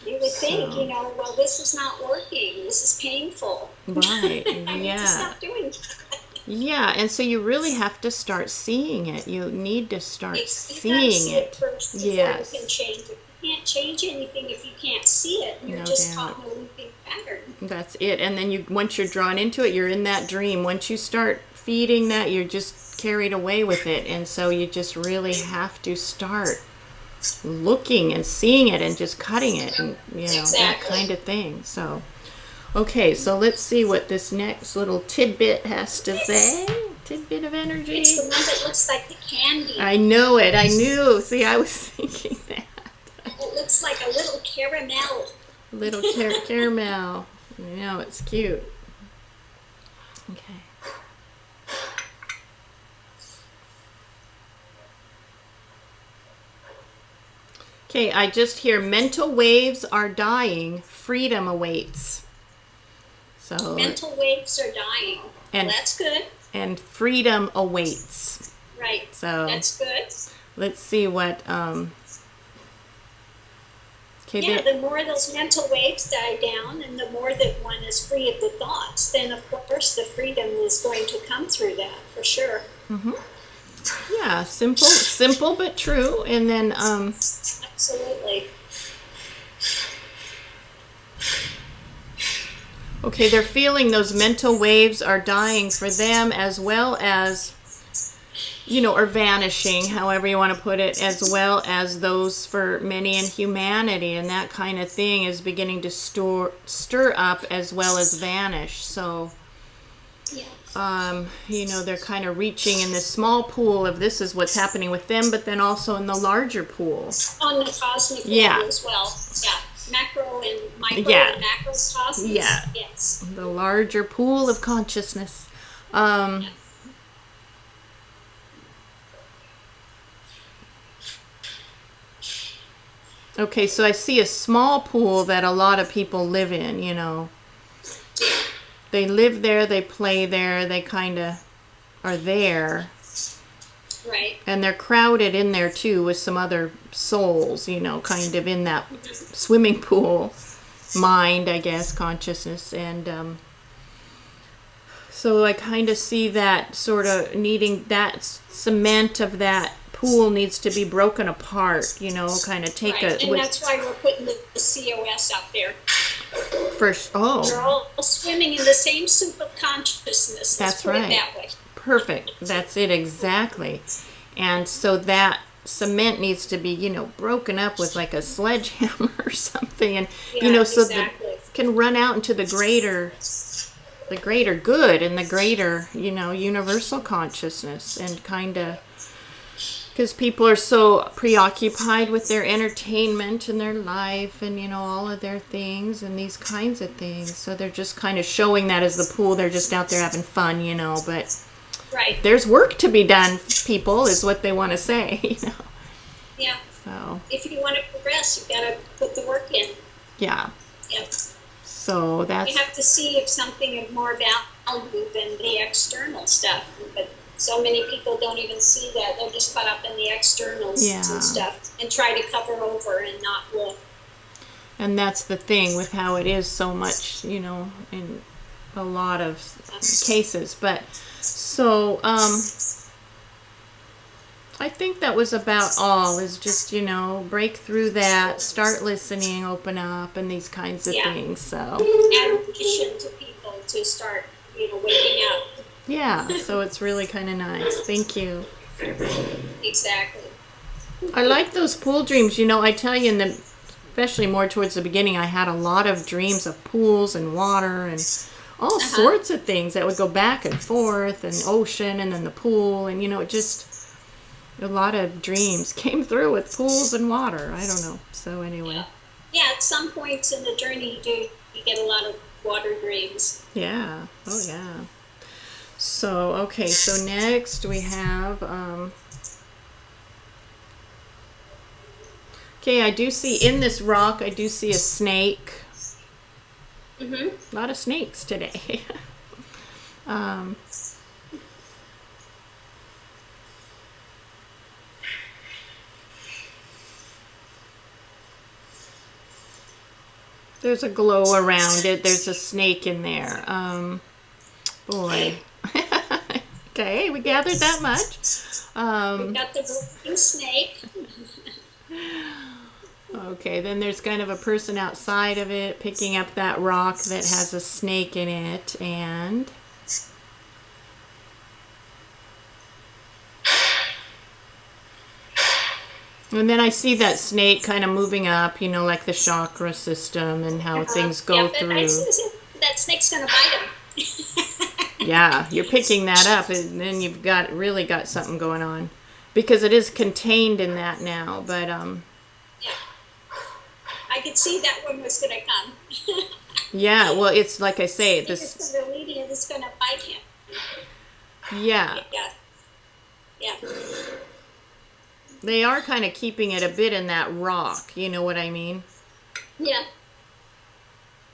You would think, So- well, this is not working. This is painful. Right. I need to Yeah. stop doing that. Yeah. And so you really have to start seeing it. You need to start You gotta seeing see it it. first before Yes. you can change it. You can't change anything if you can't see it. You're No just doubt. caught in a looping pattern. That's it. And then once you're drawn into it, you're in that dream. Once you start feeding that, you're just carried away with it. And so you just really have to start looking and seeing it and just cutting it and, that Exactly. kind of thing. So, okay, so let's see what this next little tidbit has to say. Tidbit of energy. It's the one that looks like the candy. I know it. I knew. See, I was thinking that. It looks like a little caramel. Little caramel. I know, it's cute. Okay. Okay, I just hear mental waves are dying, freedom awaits. So, Mental waves are dying. And- That's good. and freedom awaits. Right. So, That's good. let's see what, okay, Yeah, the more those mental waves die down and the more that one is free of the thoughts, then of course the freedom is going to come through that for sure. yeah, simple but true. And then, Absolutely. okay, they're feeling those mental waves are dying for them as well as, or vanishing, however you want to put it, as well as those for many in humanity. And that kind of thing is beginning to stir up as well as vanish. So, Yeah. they're kind of reaching in this small pool of this is what's happening with them, but then also in the larger pool. On the cosmic Yeah. level as well. Yeah. Macro and micro Yeah. and macrocosmos. Yeah. Yes. The larger pool of consciousness. Okay, so I see a small pool that a lot of people live in, They live there, they play there, they kind of are there. Right. And they're crowded in there too with some other souls, kind of in that swimming pool. Mind, I guess, consciousness. And so I kind of see that sort of needing that cement of that pool needs to be broken apart, kind of take Right. And with that's why we're putting the COS out there. first. Oh, We're all swimming in the same soup of consciousness. Let's That's put right. it that way. perfect. That's it exactly. And so that cement needs to be, broken up with like a sledgehammer or something, and Yeah, so exactly. that can run out into the greater the greater good and the greater, universal consciousness, and kind of because people are so preoccupied with their entertainment and their life and all of their things and these kinds of things, so they're just kind of showing that as the pool. They're just out there having fun, but Right. there's work to be done, people, is what they want to say. Yeah. So If you want to progress, you got to put the work in. yeah, Yeah. so that's You have to see if something is more valuable than the external stuff. But so many people don't even see that. They're just caught up in the externals Yeah. and stuff and try to cover over and not look. and that's the thing with how it is so much, in a lot of cases. But so I think that was about all, is just, break through that, start listening, open up, and these kinds of Yeah. things. So, Admonition to people to start, waking up. yeah, so it's really kind of nice. Thank you. Exactly. I like those pool dreams. I tell you, especially more towards the beginning, I had a lot of dreams of pools and water and all sorts of things that would go back and forth, and ocean, and then the pool, and, just a lot of dreams came through with pools and water. I don't know. So anyway. Yeah, at some points in the journey, you get a lot of water dreams. Yeah. Oh, yeah. So, okay. So next we have, okay, I do see in this rock, I do see a snake. Mm-hmm. A lot of snakes today. There's a glow around it. There's a snake in there. Boy. Okay, we gathered that much. We got the green snake. Okay, then there's kind of a person outside of it picking up that rock that has a snake in it, and then I see that snake kind of moving up, like the chakra system and how things go Yeah, but through. that snake's gonna bite him. Yeah, you're picking that up, and then you've really got something going on, because it is contained in that now. But Yeah. I could see that one was gonna come. yeah, well, it's like I say, It's the lady is gonna bite him. yeah, Yeah. Yeah. they are kind of keeping it a bit in that rock. You know what I mean? Yeah.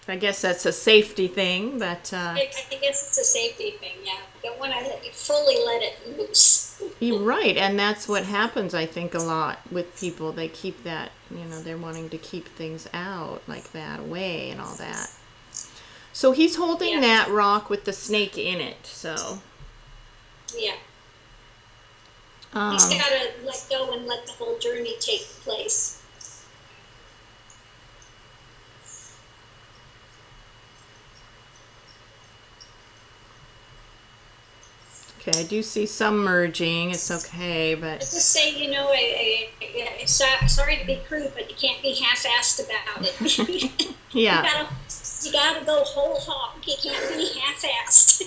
I guess that's a safety thing, but I guess it's a safety thing. Yeah. Don't want to fully let it loose. you're right, and that's what happens, I think, a lot with people. They keep that, they're wanting to keep things out like that, away, and all that. So he's holding that rock with the snake in it. So Yeah. He's got to let go and let the whole journey take place. okay, I do see some merging. It's okay, I but just say, sorry to be crude, but you can't be half-assed about it. yeah. You gotta go whole hog. You can't be half-assed.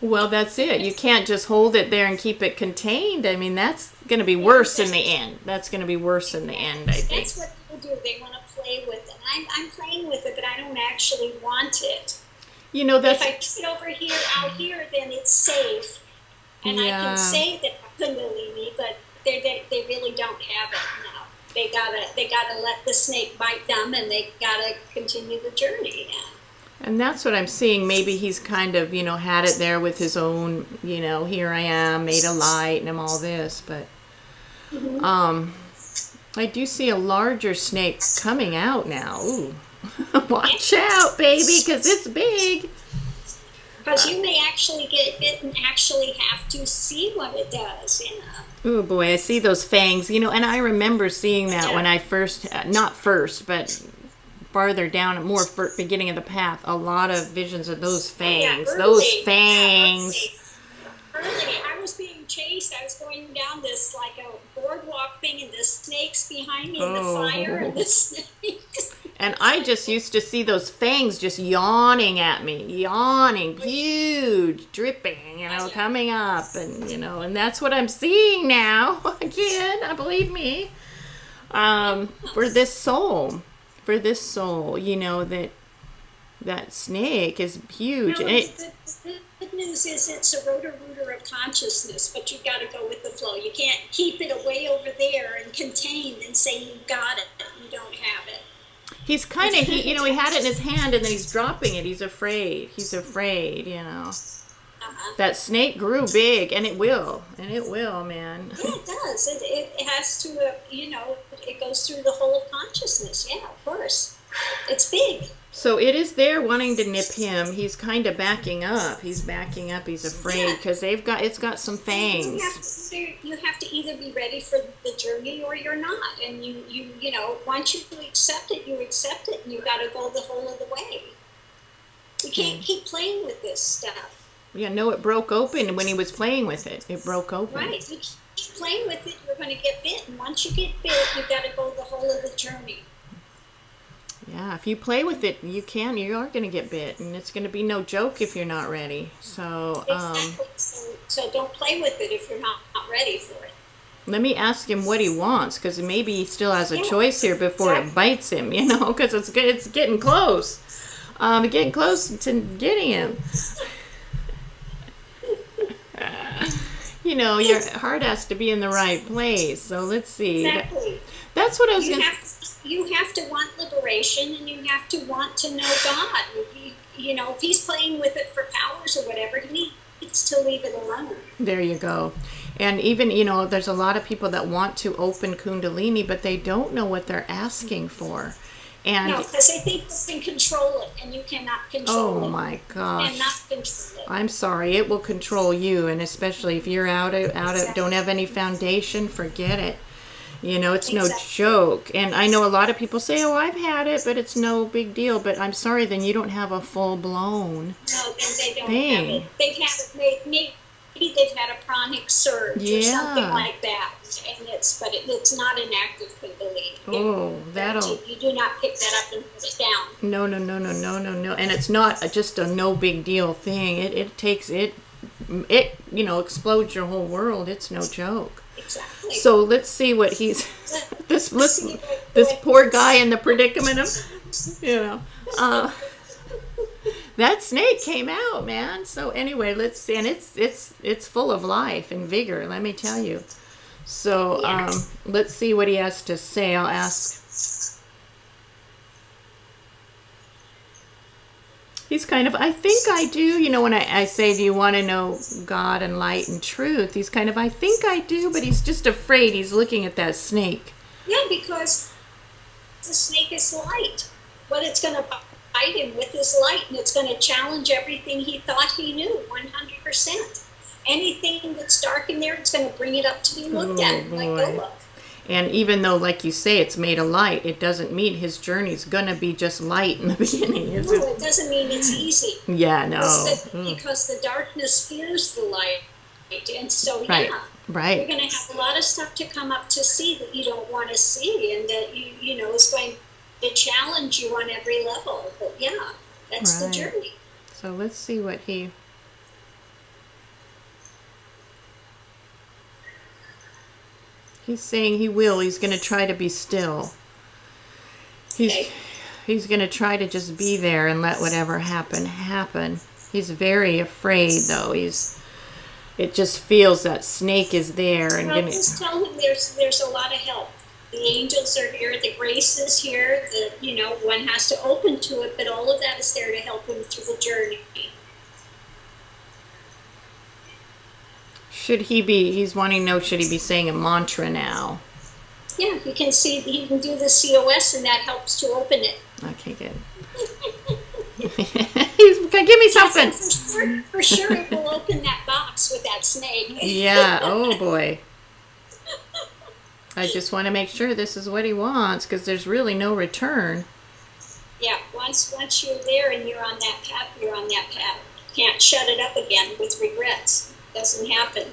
Well, that's it. You can't just hold it there and keep it contained. I mean, that's going to be worse in the end. That's going to be worse in the end, I think. That's what people do. They want to play with it. I'm playing with it, but I don't actually want it. That's If I put it over here, out here, then it's safe. And I Yeah. can say that Kundalini, but they really don't have it now. They gotta let the snake bite them, and they gotta continue the journey. Yeah. And that's what I'm seeing. Maybe he's kind of, had it there with his own, here I am, made a light, and I'm all this. But I do see a larger snake coming out now. Ooh. Watch out, baby, because it's big. Because you may actually get bit and actually have to see what it does, Oh boy, I see those fangs, and I remember seeing that Yeah. when I first, not first, but farther down, more beginning of the path, a lot of visions of those fangs. Yeah, Those early. fangs. Yeah, early, I was being chased. I was going down this like a boardwalk thing, and the snakes behind me, and the fire, and the snakes. And I just used to see those fangs just yawning at me, yawning, huge, dripping, coming up. And, and that's what I'm seeing now. Again, believe me, for this soul, that snake is huge. No, the good news is it's a rotor-rooter of consciousness, but you've got to go with the flow. You can't keep it away over there and contained and say you got it. You don't have it. He's kind of, he had it in his hand and then he's dropping it. He's afraid. That snake grew big, and it will, man. Yeah, it does. It has to, it goes through the whole of consciousness. Yeah, of course. It's big. So it is there wanting to nip him. He's kind of backing up. He's backing up. He's afraid because it's got some fangs. You have to either be ready for the journey or you're not. And once you accept it, you accept it, and you got to go the whole of the way. You can't keep playing with this stuff. Yeah, no, it broke open when he was playing with it. It broke open. Right. You keep playing with it, you're going to get bit. And once you get bit, you've got to go the whole of the journey. Yeah, if you play with it, you are going to get bit. And it's going to be no joke if you're not ready. So, exactly. So don't play with it if you're not ready for it. Let me ask him what he wants, because maybe he still has a choice here before it bites him, because it's getting close. Getting close to getting him. Your heart has to be in the right place. So let's see. Exactly. That's what I was going to say. You have to want liberation, and you have to want to know God. If he's playing with it for powers or whatever, he needs to leave it alone. There you go. And even, there's a lot of people that want to open Kundalini, but they don't know what they're asking for. And no, because they think they can control it, and you cannot control it. Oh my gosh! You cannot control it. I'm sorry, it will control you, and especially if you're out of don't have any foundation, forget it. It's no joke. And I know a lot of people say, "Oh, I've had it, but it's no big deal." But I'm sorry, then you don't have a full blown No, then they don't have it. They've had it. Maybe they've had a pranic surge or something like that, and it's not an active Kundalini. Oh, you do not pick that up and put it down. No, and it's not just a no big deal thing. It takes it explodes your whole world. It's no joke. Exactly. So let's see what he's this poor guy in the predicament of that snake came out, man. So anyway, let's see, and it's full of life and vigor, let me tell you. So let's see what he has to say. I'll ask. He's kind of, I think I do, when I say, do you want to know God and light and truth? He's kind of, I think I do, but he's just afraid. He's looking at that snake. Yeah, because the snake is light. What it's going to bite him with is light, and it's going to challenge everything he thought he knew, 100%. Anything that's dark in there, it's going to bring it up to be looked at. Like, go look. And even though, like you say, it's made of light, it doesn't mean his journey's going to be just light in the beginning, is it? No, it doesn't mean it's easy. Yeah, no. Because the darkness fears the light. And so, right. You're going to have a lot of stuff to come up to see that you don't want to see, and that, is going to challenge you on every level. But, that's the journey. So let's see what he... He's saying he will. He's going to try to be still. He's going to try to just be there and let whatever happen. He's very afraid, though. It just feels that snake is there. And just tell him there's a lot of help. The angels are here. The grace is here. One has to open to it, but all of that is there to help him through the journey. He's wanting to know, should he be saying a mantra now? Yeah, he can do the COS, and that helps to open it. Okay, good. Give me something. For sure it will open that box with that snake. Yeah, oh boy. I just want to make sure this is what he wants, because there's really no return. Yeah, once you're there and you're on that path, you're on that path. Can't shut it up again with regrets. Doesn't happen.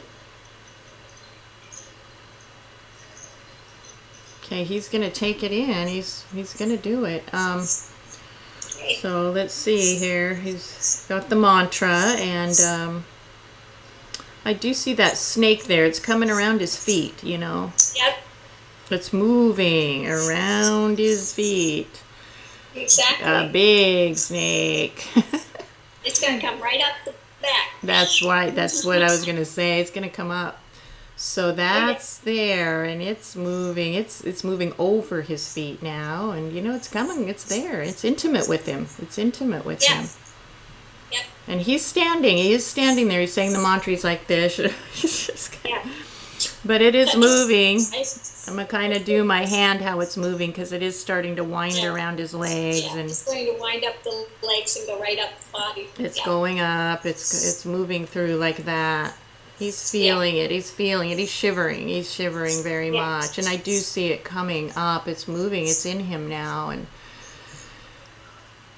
Okay, he's gonna take it in. He's gonna do it. Okay. So let's see here. He's got the mantra, and I do see that snake there. It's coming around his feet. Yep. It's moving around his feet. Exactly. A big snake. It's gonna come right up the back. That's right. That's what I was gonna say. It's gonna come up. So that's there, and it's moving. It's moving over his feet now, and it's coming. It's there. It's intimate with him. It's intimate with Yeah. him. Yep. And he's standing. He is standing there. He's saying the mantra. He's like this. He's just Yeah. But it is moving. Nice. I'm gonna kind of do my hand how it's moving because it is starting to wind Yeah. around his legs, Yeah. and It's going to wind up the legs and go right up the body. it's Yeah. going up. It's moving through like that. He's feeling it. He's feeling it. He's shivering. He's shivering very Yeah. much, and I do see it coming up. It's moving. It's in him now, and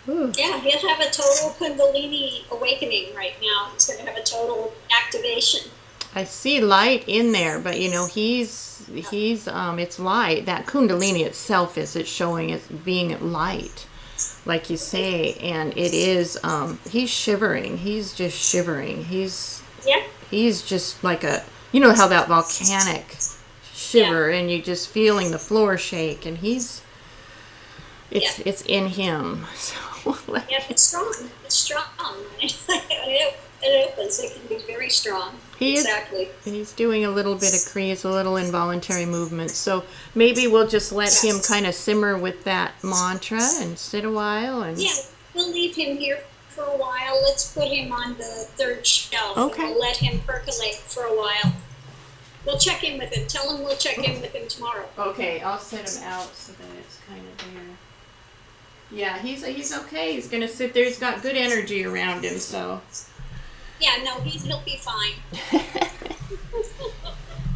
Ooh. Yeah, he'll have a total Kundalini awakening right now. He's going to have a total activation. I see light in there, but he's it's light. That Kundalini itself it's showing it being light, like you say, and it is. He's shivering. He's just shivering. Yeah. He's just like how that volcanic shiver, and you're just feeling the floor shake, and it's in him. So Yeah, it's strong. It's strong. It opens. It can be very strong. Exactly. He's doing a little bit of Kriya, a little involuntary movement. So maybe we'll just let him kind of simmer with that mantra and sit a while. And Yeah, we'll leave him here for a while. Let's put him on the third shelf. Okay. And we'll let him percolate for a while. We'll check in with him. Tell him we'll check in with him tomorrow. Okay, I'll set him out so that it's kind of there. Yeah, he's okay. He's gonna sit there. He's got good energy around him, so. Yeah, no, he'll be fine.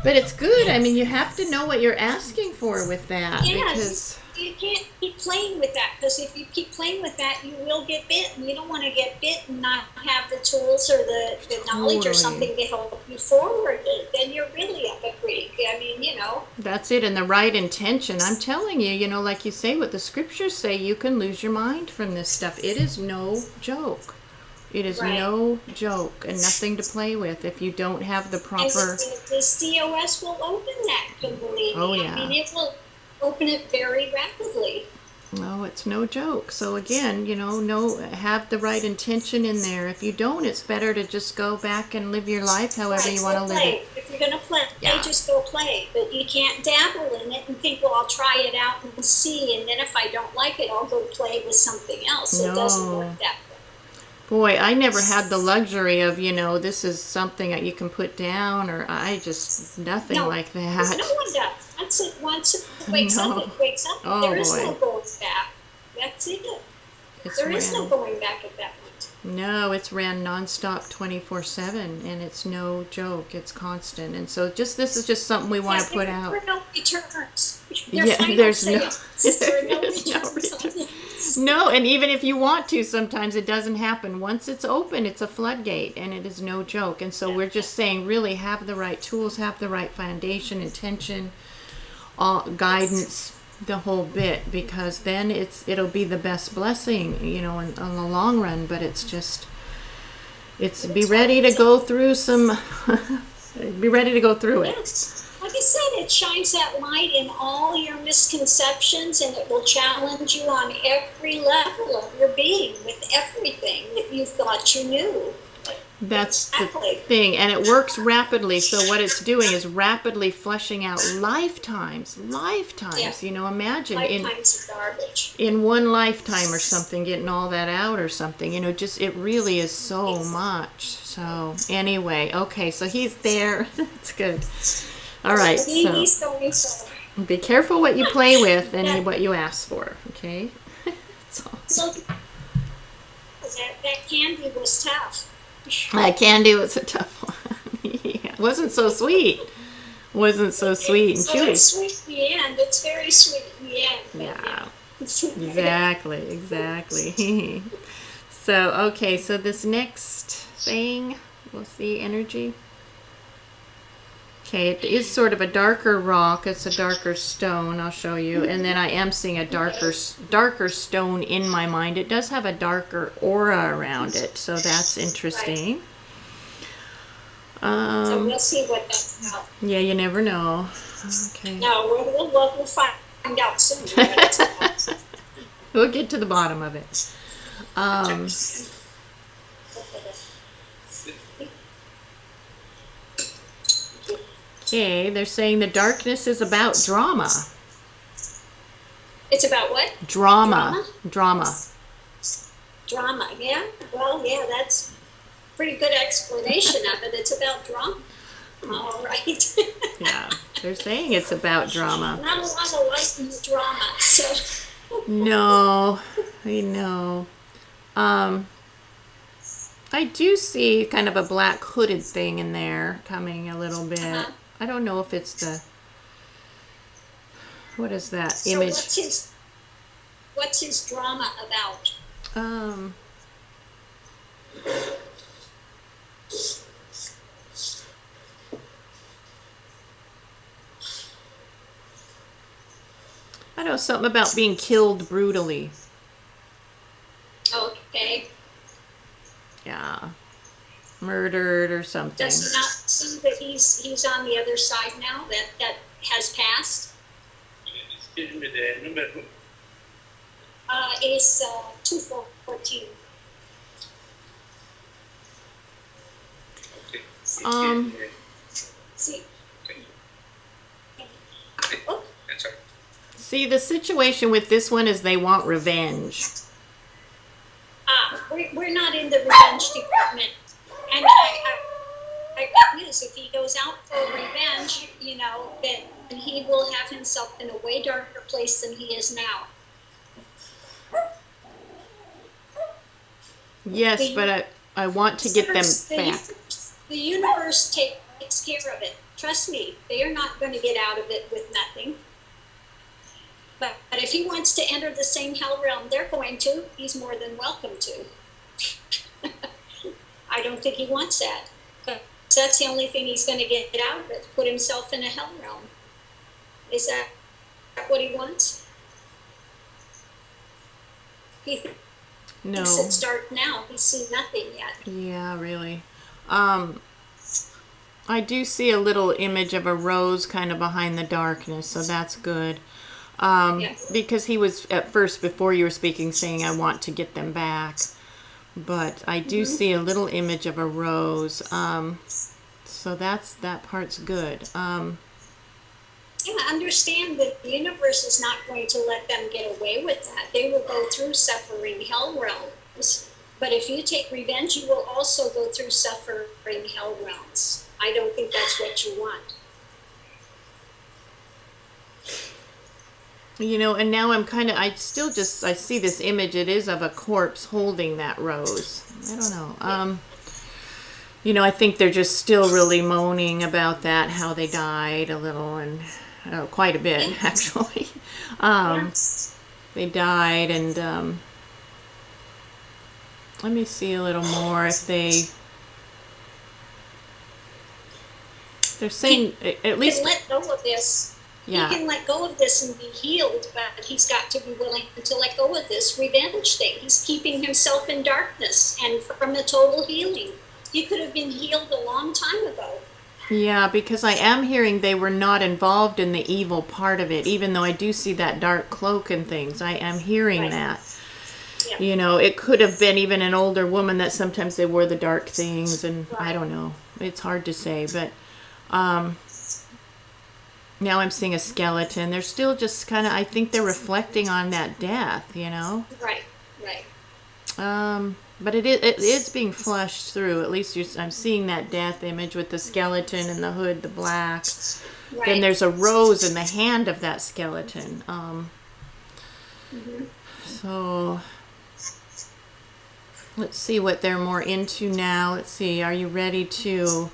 But it's good. I mean, you have to know what you're asking for with that, Yeah, because you can't keep playing with that, because if you keep playing with that, you will get bit, and you don't want to get bit and not have the tools or the knowledge or Totally. something to help you forward. Then you're really up a creek. I mean, that's it. And the right intention. I'm telling you, like you say, what the scriptures say, you can lose your mind from this stuff. It is no joke. It is Right. no joke and nothing to play with if you don't have the and proper. the COS will open that Kundalini. Oh, yeah. I mean, it will open it very rapidly. No, it's no joke. So again, have the right intention in there. If you don't, it's better to just go back and live your life however Right, you want to go live play. it. If you're going to play, Yeah. just go play. But you can't dabble in it and think, well, I'll try it out and see, and then if I don't like it, I'll go play with something else. It doesn't No. work that way. Boy, I never had the luxury of, this is something that you can put down, or nothing No, like No that. one does. Once it wakes No. up, it wakes up. Oh, There is boy. no going back. That's it. It's There is no ran, going back at that point. no, it's ran nonstop 24/7, and it's no joke. It's constant. And so this is just something we want to put There out. are no returns. Yeah, Final there's no- sales. There are no there's no returns. return. No, and even if you want to, sometimes it doesn't happen. Once it's open, it's a floodgate, and it is no joke. And so we're just saying, really have the right tools, have the right foundation, intention, guidance, the whole bit, because then it'll be the best blessing, in the long run. But it's be ready to go through some. Be ready to go through it. Yes. Like I said, it shines that light in all your misconceptions, and it will challenge you on every level of your being with everything that you thought you knew. That's Exactly. the thing, and it works rapidly. So what it's doing is rapidly fleshing out lifetimes. Yeah. Imagine Lifetimes of garbage. in one lifetime or something, getting all that out or something. It really is so much. So anyway, okay, so he's there. That's good. All right, so He's going so. be careful what you play with and what you ask for. Okay. That's all. So that candy was tough. Candy was a tough one. Yeah, wasn't so sweet. Wasn't so sweet and So it's chewy. sweet in the end. It's very sweet in the end. but Yeah. yeah. Exactly. So, okay, so this next thing, we'll see energy. Okay, it is sort of a darker rock. It's a darker stone. I'll show you. And then I am seeing a darker stone in my mind. It does have a darker aura around it, so that's interesting. So we'll see what that's about. Yeah, you never know. Okay. No, we'll find out soon. We'll get to the bottom of it. Okay, they're saying the darkness is about drama. It's about what? Drama. Drama, yeah. Well, yeah, that's a pretty good explanation of it. It's about drama. All right. Yeah, they're saying it's about drama. Not a lot of light in the drama, so. No, I know. I do see kind of a black hooded thing in there coming a little bit. I don't know if it's what is that image? So what's his drama about? I know something about being killed brutally. Okay. Yeah. Murdered or something. Does he not see that he's on the other side now? That has passed? It's 214. See. Oh. See, the situation with this one is they want revenge. We're not in the revenge department. And I got news. If he goes out for revenge, then he will have himself in a way darker place than he is now. Yes, but I want to get them back. The universe takes care of it. Trust me, they are not going to get out of it with nothing. But if he wants to enter the same hell realm they're going to, he's more than welcome to. I don't think he wants that. Because that's the only thing he's going to get out of it, put himself in a hell realm. Is that what he wants? He thinks it's dark now. He's seen nothing yet. Yeah, really. I do see a little image of a rose kind of behind the darkness, so that's good. Yes. Because he was at first, before you were speaking, saying I want to get them back. But I do see a little image of a rose. So that part's good. Yeah, understand that the universe is not going to let them get away with that. They will go through suffering hell realms. But if you take revenge, you will also go through suffering hell realms. I don't think that's what you want. And now I see this image. It is of a corpse holding that rose. I don't know. I think they're just still really moaning about that, how they died a little, and quite a bit, actually. They died, and let me see a little more if they're saying, at least... He can let go of this. Yeah. He can let go of this and be healed, but he's got to be willing to let go of this revenge thing. He's keeping himself in darkness and from a total healing. He could have been healed a long time ago. Yeah, because I am hearing they were not involved in the evil part of it, even though I do see that dark cloak and things. I am hearing that. Yeah. It could have been even an older woman that sometimes they wore the dark things, and I don't know. It's hard to say, but now I'm seeing a skeleton. They're still just kind of, I think they're reflecting on that death, Right. But it is being flushed through. At least I'm seeing that death image with the skeleton and the hood, the black. Right. Then there's a rose in the hand of that skeleton. So let's see what they're more into now. Let's see. Are you ready to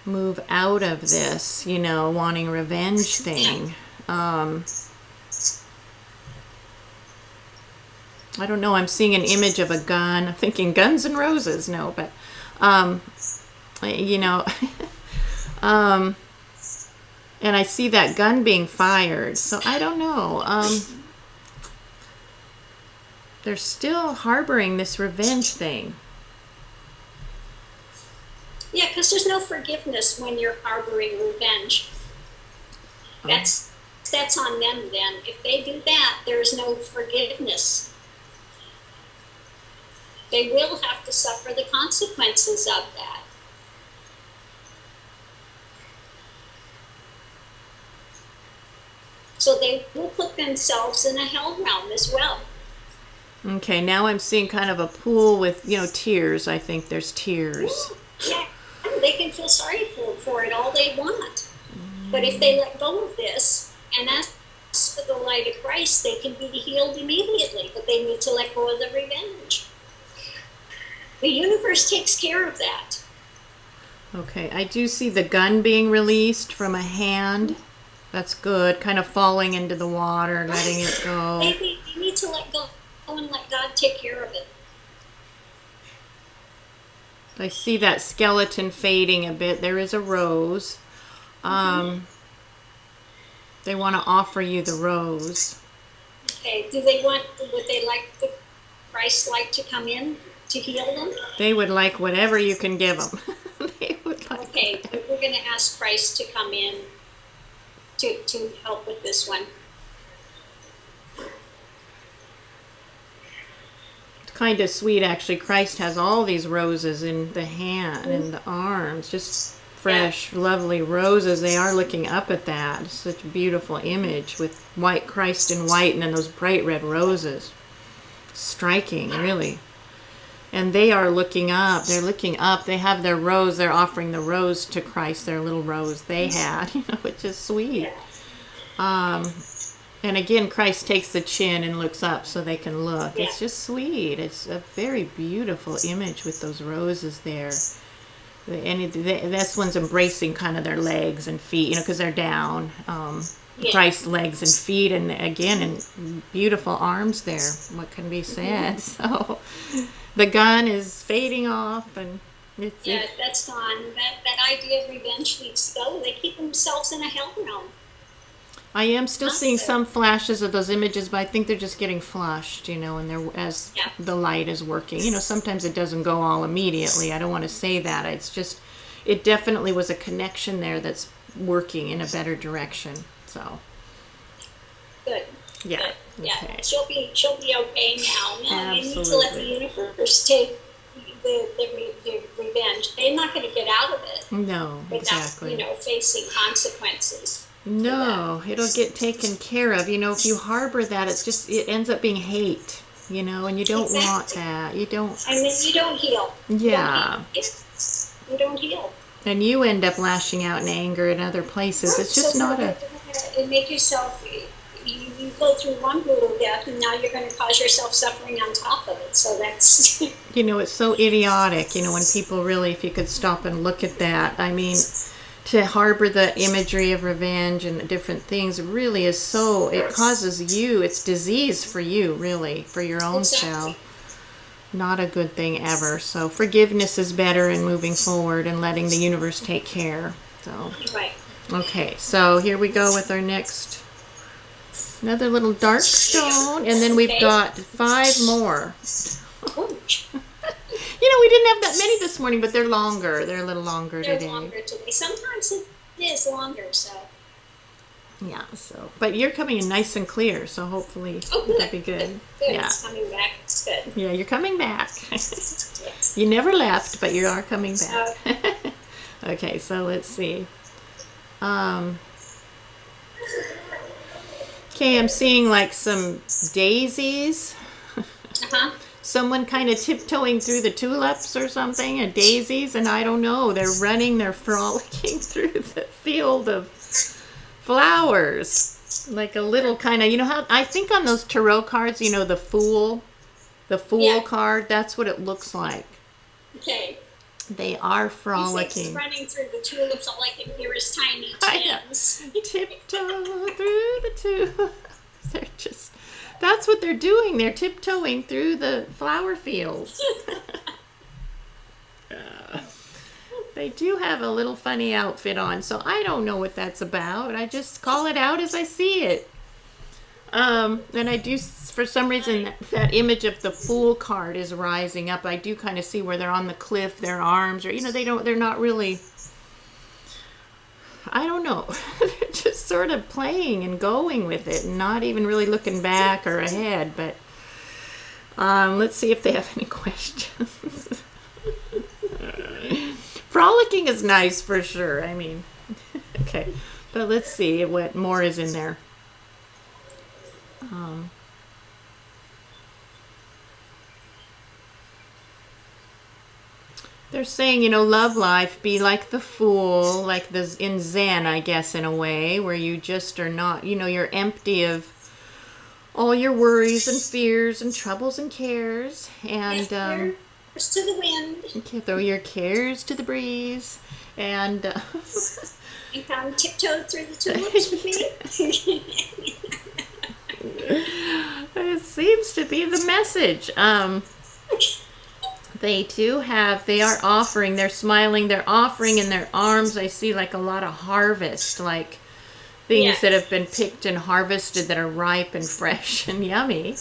move out of this, wanting revenge thing? I don't know. I'm seeing an image of a gun. I'm thinking Guns N' Roses. No, but And I see that gun being fired. So I don't know. They're still harboring this revenge thing. Yeah, because there's no forgiveness when you're harboring revenge. That's on them then. If they do that, there's no forgiveness. They will have to suffer the consequences of that. So they will put themselves in a hell realm as well. Okay, now I'm seeing kind of a pool with, tears. I think there's tears. Yeah, they can feel sorry for it all they want. But if they let go of this and ask for the light of Christ, they can be healed immediately. But they need to let go of the revenge. The universe takes care of that. Okay, I do see the gun being released from a hand. That's good. Kind of falling into the water, letting it go. They need to let go and let God take care of it. I see that skeleton fading a bit. There is a rose. They want to offer you the rose. Okay. Would they like the Christ light to come in to heal them? They would like whatever you can give them. They would like. Okay, we're going to ask Christ to come in to help with this one. It's kind of sweet, actually. Christ has all these roses in the hand and the arms, just fresh, lovely roses. They are looking up at that. Such a beautiful image with white Christ in white and then those bright red roses. Striking, really. And they are looking up. They're looking up. They have their rose. They're offering the rose to Christ, their little rose they had, which is sweet. And again, Christ takes the chin and looks up so they can look. It's just sweet. It's a very beautiful image with those roses there. And this one's embracing kind of their legs and feet, because they're down. Christ's legs and feet, and again, and beautiful arms there. What can be said? So the gun is fading off, and that's gone. That idea of revenge needs to go. They keep themselves in a hell realm. I am still seeing some flashes of those images, but I think they're just getting flushed, and as the light is working. Sometimes it doesn't go all immediately. I don't want to say that. It's just, it definitely was a connection there that's working in a better direction. So. Good. Yeah. Good. Yeah. Okay. She'll be okay now. No, you need to let the universe take the revenge. They're not going to get out of it. No, without, exactly. Facing consequences. No, it'll get taken care of. If you harbor that, it ends up being hate, and you don't want that. You don't. And then you don't heal. Yeah. You don't heal. And you end up lashing out in anger in other places. It's just not a. It make yourself. You go through one brutal death, and now you're going to cause yourself suffering on top of it. So that's. It's so idiotic. When people really, if you could stop and look at that, I mean. To harbor the imagery of revenge and different things really is so, it causes it's disease for you, really, for your own self. Not a good thing ever. So forgiveness is better in moving forward and letting the universe take care. So, right. Okay, so here we go with our next, another little dark stone, and then we've got 5 more. We didn't have that many this morning, but they're longer. They're a little longer today. They're longer today. Sometimes it is longer, so. Yeah, but you're coming in nice and clear, so hopefully that'll be good. Good. Yeah. It's coming back. It's good. Yeah, you're coming back. Yes. You never left, but you are coming back. Okay, so let's see. Okay, I'm seeing like some daisies. Someone kind of tiptoeing through the tulips or something, and daisies, and I don't know. They're frolicking through the field of flowers. Like a little kind of, how, I think on those tarot cards, the Fool card, that's what it looks like. Okay. They are frolicking. Running through the tulips, all I can hear is tiny tins. Tiptoe through the tulips. They're just... That's what they're doing. They're tiptoeing through the flower fields. They do have a little funny outfit on, so I don't know what that's about. I just call it out as I see it. And I do, for some reason, that image of the Fool card is rising up. I do kind of see where they're on the cliff, their arms, or, they're not really, I don't know. They're just sort of playing and going with it and not even really looking back or ahead. But let's see if they have any questions. Frolicking is nice for sure. I mean, okay. But let's see what more is in there. They're saying, love life, be like the Fool, like in Zen, I guess, in a way, where you just are not, you're empty of all your worries and fears and troubles and cares. And cares to the wind. Throw your cares to the breeze. And you come tiptoe through the tulips with me. It seems to be the message. They are offering, they're smiling, they're offering in their arms. I see like a lot of harvest, like things that have been picked and harvested that are ripe and fresh and yummy.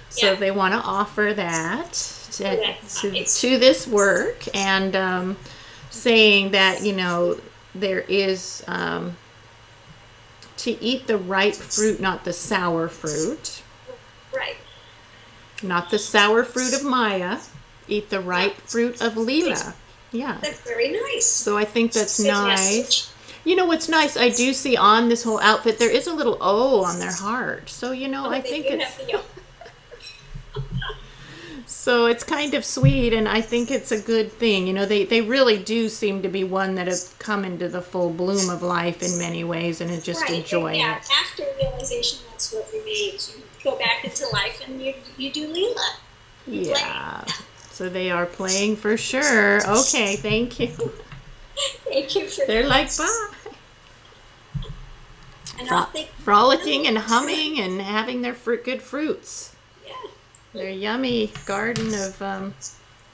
So they want to offer that to this work, and saying that, there is to eat the ripe fruit, not the sour fruit. Right. Not the sour fruit of Maya. Eat the ripe fruit of Leela. Yeah. That's very nice. So I think that's nice. Message. What's nice? I do see on this whole outfit, there is a little O on their heart. So, I think it's... So it's kind of sweet, and I think it's a good thing. They really do seem to be one that have come into the full bloom of life in many ways and are just enjoying it. After realization, that's what remains. You go back into life and you do Leela. Yeah. So they are playing for sure. Okay, thank you. Thank you for They're like, bye. And frolicking and humming and having their good fruits. Yeah. Their yummy garden of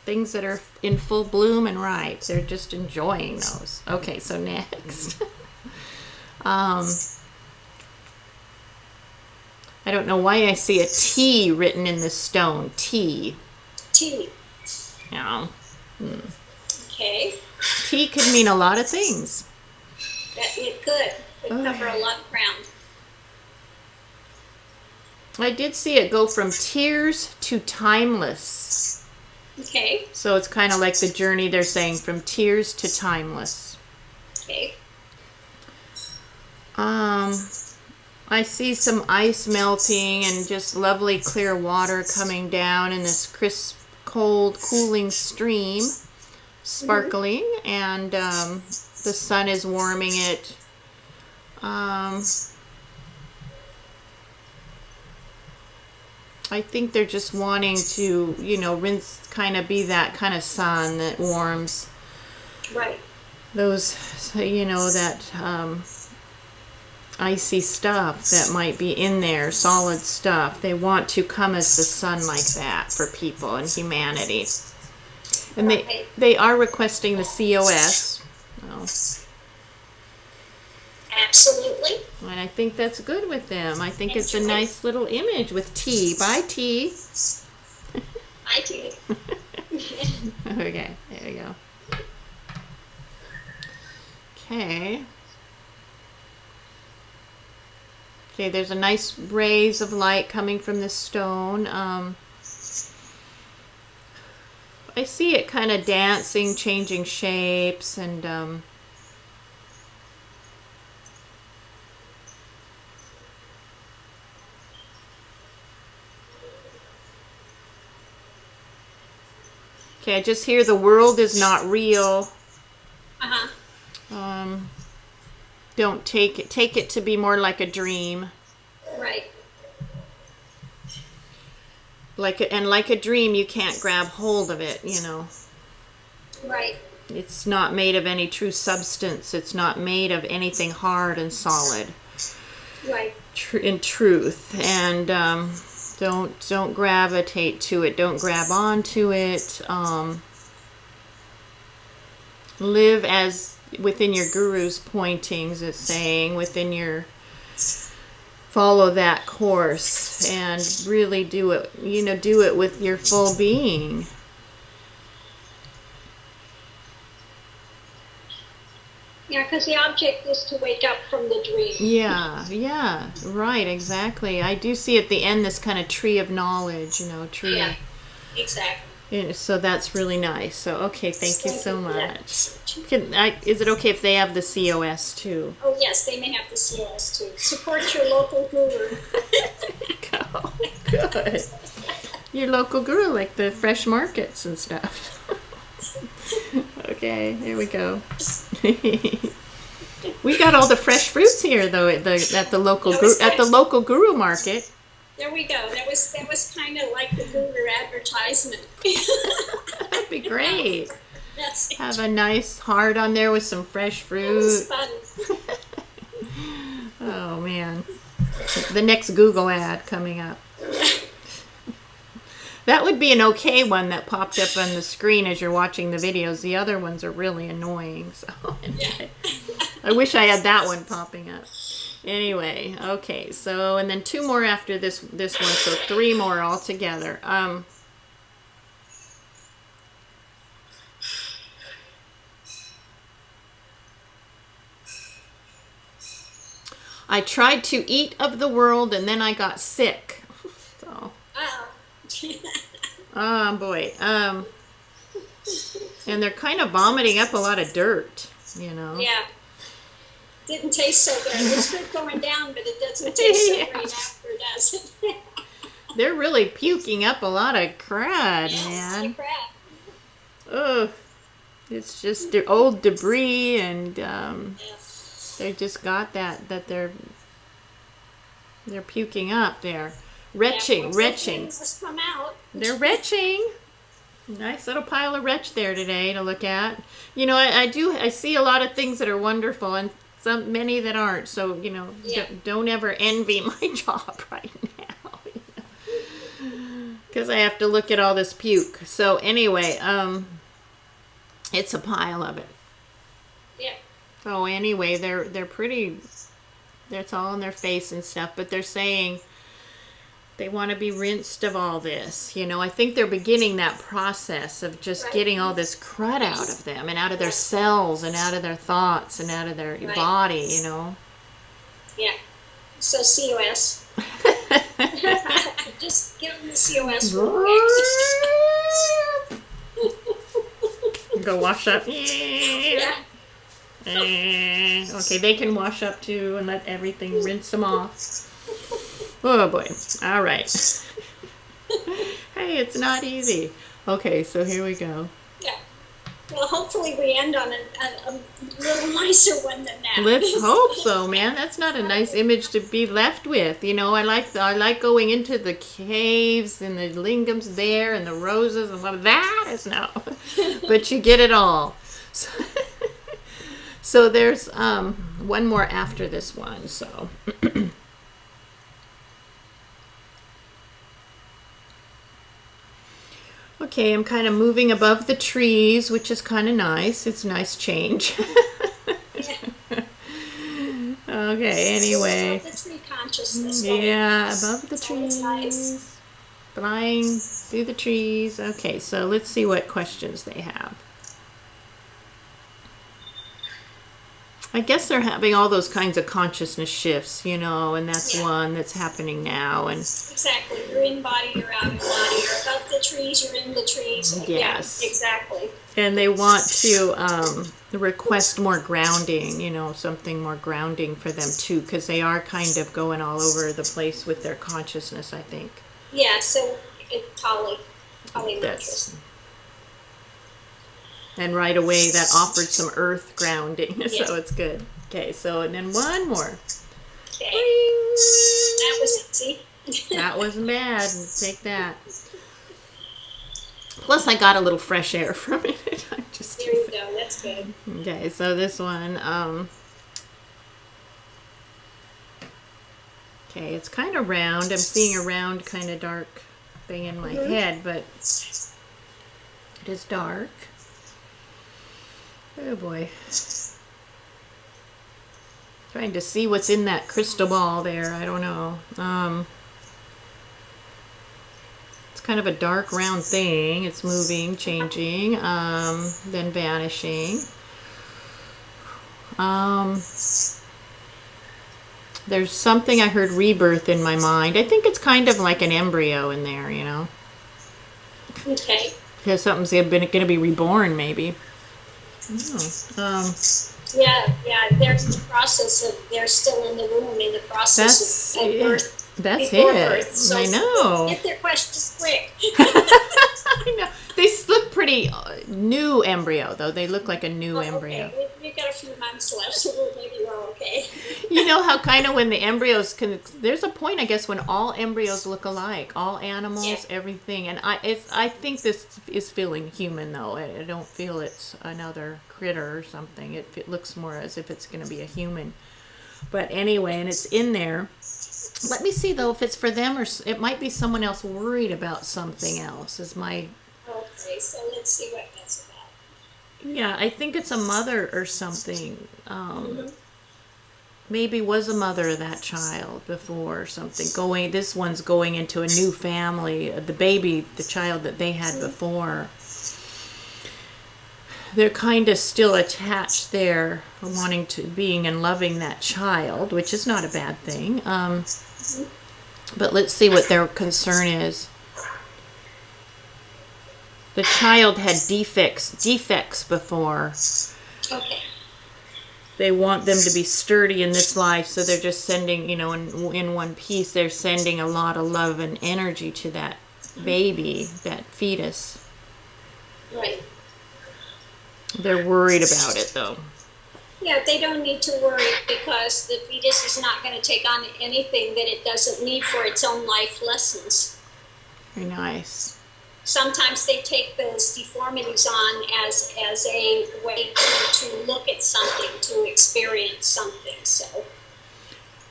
things that are in full bloom and ripe. They're just enjoying those. Okay, so next. I don't know why I see a T written in the stone. T. Yeah. Okay. T could mean a lot of things. It could. It could cover a lot of ground. I did see it go from tears to timeless. Okay. So it's kind of like the journey they're saying, from tears to timeless. Okay. I see some ice melting and just lovely clear water coming down in this crisp, cold, cooling stream, sparkling, and the sun is warming it. I think they're just wanting to, rinse, kind of be that kind of sun that warms. Right. Those, that icy stuff that might be in there, solid stuff. They want to come as the sun like that for people and humanity. And they are requesting the COS. Absolutely. And I think that's good with them. I think it's a nice little image with T. Bye, T. Bye, T. Okay, there we go. Okay. Okay, there's a nice rays of light coming from the stone. I see it kind of dancing, changing shapes, and okay, I just hear the world is not real. Uh-huh. Don't take it to be more like a dream. Right. Like a dream, you can't grab hold of it, Right. It's not made of any true substance. It's not made of anything hard and solid. Right. In truth, and don't gravitate to it. Don't grab onto it. live as within your guru's pointings, it's saying, within your, follow that course and really do it, do it with your full being. Yeah, because the object is to wake up from the dream. Yeah, right, exactly. I do see at the end this kind of tree of knowledge, tree. Yeah, exactly. So that's really nice. So, okay, thank you so much. Is it okay if they have the COS too? Oh, yes, they may have the COS too. Support your local guru. Go. Good. Your local guru, like the fresh markets and stuff. Okay, here we go. We got all the fresh fruits here, though, at the local guru market. There we go. That was kind of like the guru advertisement. That'd be great. Yes. Have a nice heart on there with some fresh fruit. It was fun. Oh man, the next Google ad coming up. That would be an okay one that popped up on the screen as you're watching the videos. The other ones are really annoying. So anyway, I wish I had that one popping up. Anyway, okay. So and then 2 more after this one. So 3 more altogether. I tried to eat of the world and then I got sick. So. Oh boy. And they're kind of vomiting up a lot of dirt, Yeah. Didn't taste so good. It's good going down, but it doesn't taste so great after, does it? They're really puking up a lot of crud, man. Ugh. It's just old debris and they just got that they're puking up there. Retching. Come out. They're retching. Nice little pile of retch there today to look at. I see a lot of things that are wonderful and many that aren't. So, don't ever envy my job right now. Because I have to look at all this puke. So anyway, it's a pile of it. Yeah. So anyway, they're pretty. It's all in their face and stuff, but they're saying they want to be rinsed of all this. I think they're beginning that process of just getting all this crud out of them and out of their cells and out of their thoughts and out of their body, Yeah. So COS. Just give them the COS. Go wash up. Yeah. Okay, they can wash up too and let everything rinse them off. Oh boy. All right. Hey, it's not easy. Okay, so here we go. Yeah. Well, hopefully we end on a little nicer one than that. Let's hope so, man. That's not a nice image to be left with. I like going into the caves and the lingams there and the roses and what that is no. But you get it all. So there's one more after this one. So. Okay, I'm kind of moving above the trees, which is kind of nice. It's a nice change. Okay, anyway. Above the tree consciousness. Yeah, above the trees. Nice. Flying through the trees. Okay, so let's see what questions they have. I guess they're having all those kinds of consciousness shifts, and that's one that's happening now. And exactly, you're in body, you're out of body, you're above the trees, you're in the trees. Yes, yeah, exactly. And they want to request more grounding, something more grounding for them too, because they are kind of going all over the place with their consciousness, I think. Yeah, so it's poly mantras. And right away that offered some earth grounding, Yes. So it's good. Okay, so and then one more. Okay. That was easy. That wasn't bad. Take that. Plus, I got a little fresh air from it. I'm just There you go. That's good. Okay, so this one. Okay, it's kind of round. I'm seeing a round, kind of dark thing in my head, but it is dark. Oh boy. Trying to see what's in that crystal ball there. I don't know. It's kind of a dark round thing. It's moving, changing, then vanishing. There's something I heard rebirth in my mind. I think it's kind of like an embryo in there, you know. Okay. Because something's going to be reborn, maybe. Yeah, they're in the process of, they're still in the womb in the process of birth. That's before it. birth. So I know. get their questions quick. I know. They look pretty new embryo, though. They look like a new embryo. Okay, we've got a few months left, so maybe we're okay. You know how kind of when the embryos can, there's a point, I guess, when all embryos look alike, all animals, Yeah. everything. And I think this is feeling human, though. I don't feel it's another critter or something. It looks more as if it's going to be a human. But anyway, and it's in there. Let me see, though, if it's for them or it might be someone else worried about something else is my... Okay, so let's see what that's about. Yeah, I think it's a mother or something. Maybe was a mother of that child before or something. This one's going into a new family. The child that they had before. They're kind of still attached there, being and loving that child, which is not a bad thing. But let's see what their concern is. The child had defects before. Okay. They want them to be sturdy in this life, so they're just sending, in one piece, they're sending a lot of love and energy to that baby, that fetus. Right. They're worried about it, though. Yeah, they don't need to worry because the fetus is not going to take on anything that it doesn't need for its own life lessons. Very nice. Sometimes they take those deformities on as a way to look at something, to experience something. So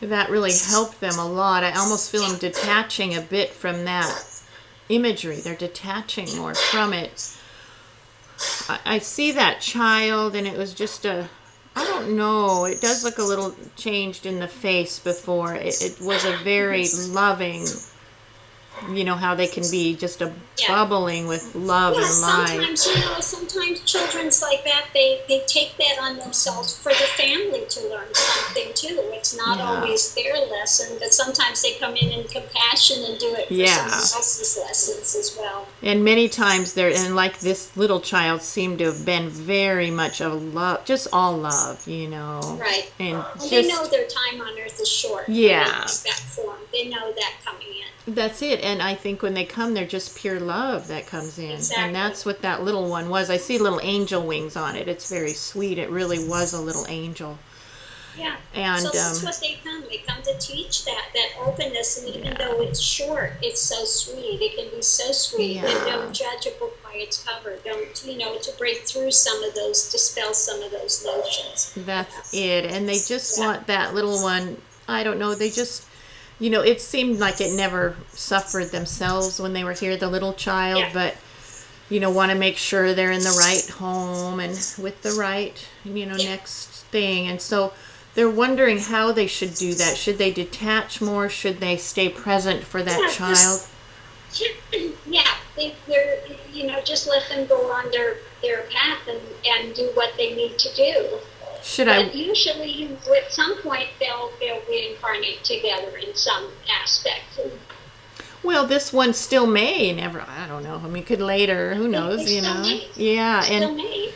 That really helped them a lot. I almost feel them detaching a bit from that imagery. They're detaching more from it. I see that child, and it was just I don't know, it does look a little changed in the face before. It was a very loving, how they can be just bubbling with love and life. Sometimes children's like that, they take that on themselves for the family to learn something too. It's not always their lesson, but sometimes they come in compassion and do it for someone else's lessons as well. And many times like this little child seemed to have been very much of love, just all love, Right. And they know their time on earth is short. Yeah. That form. They know that coming in. That's it. And I think when they come, they're just pure love that comes in. Exactly. And that's what that little one was. I see little angel wings on it. It's very sweet. It really was a little angel. Yeah. And so that's what they come. They come to teach that openness. And even though it's short, it's so sweet. It can be so sweet. Yeah. And don't judge a book by its cover. Don't, to break through some of those, dispel some of those notions. That's it. And they just want that little one. I don't know. They just... it seemed like it never suffered themselves when they were here, the little child, but, want to make sure they're in the right home and with the right, next thing. And so they're wondering how they should do that. Should they detach more? Should they stay present for that child? They're, just let them go on their path and do what they need to do. Usually, at some point, they'll reincarnate together in some aspect. Well, this one still may never. I don't know. I mean, could later. Who knows? Yeah, still may.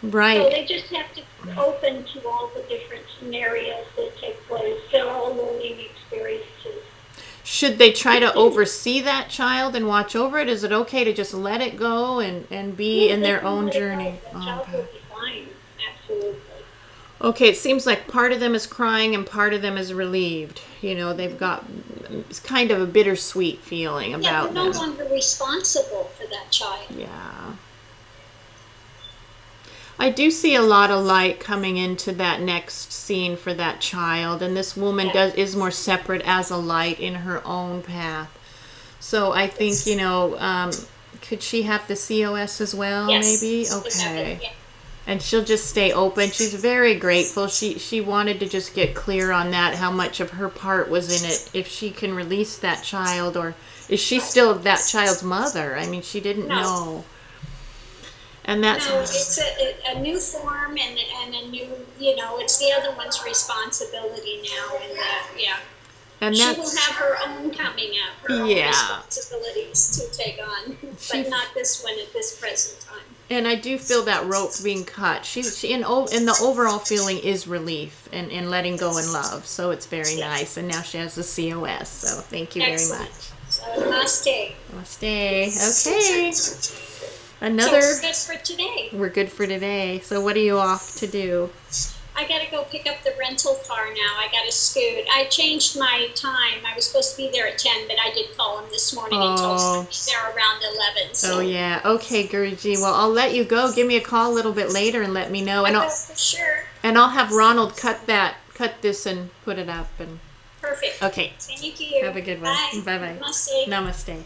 Right. So they just have to be open to all the different scenarios that take place. They're all learning experiences. Should they try to oversee that child and watch over it? Is it okay to just let it go and be in their own journey? The child will be fine. Absolutely. Okay, it seems like part of them is crying and part of them is relieved. They've got it's kind of a bittersweet feeling about them. They're no longer responsible for that child. Yeah. I do see a lot of light coming into that next scene for that child, and this woman is more separate as a light in her own path. So I think, could she have the COS as well, Yes. maybe? Exactly. Okay. Yeah. And she'll just stay open. She's very grateful. She wanted to just get clear on that, how much of her part was in it. If she can release that child, or is she still that child's mother? I mean, she didn't No. know. And that's No, it's a new form and a new, it's the other one's responsibility now. And yeah, and she that's will have her own coming up, her own Yeah. responsibilities to take on, but not this one at this present time. and I do feel that rope being cut. She in the overall feeling is relief and letting go and love. So it's very nice. And now she has the COS. So thank you Excellent. very much. So namaste. Namaste. Okay. So Another. we're good for today. We're good for today. So what are you off to do? I gotta go pick up the rental car now. I gotta scoot. I changed my time. I was supposed to be there at 10, but I did call him this morning and told him I'd be there around 11. So Oh yeah. Okay, Guruji. Well, I'll let you go. Give me a call a little bit later and let me know. I And will I'll for sure. have Ronald cut this and put it up. And Perfect. okay. Thank you. Have a good one. Bye. Bye-bye. Namaste. Namaste.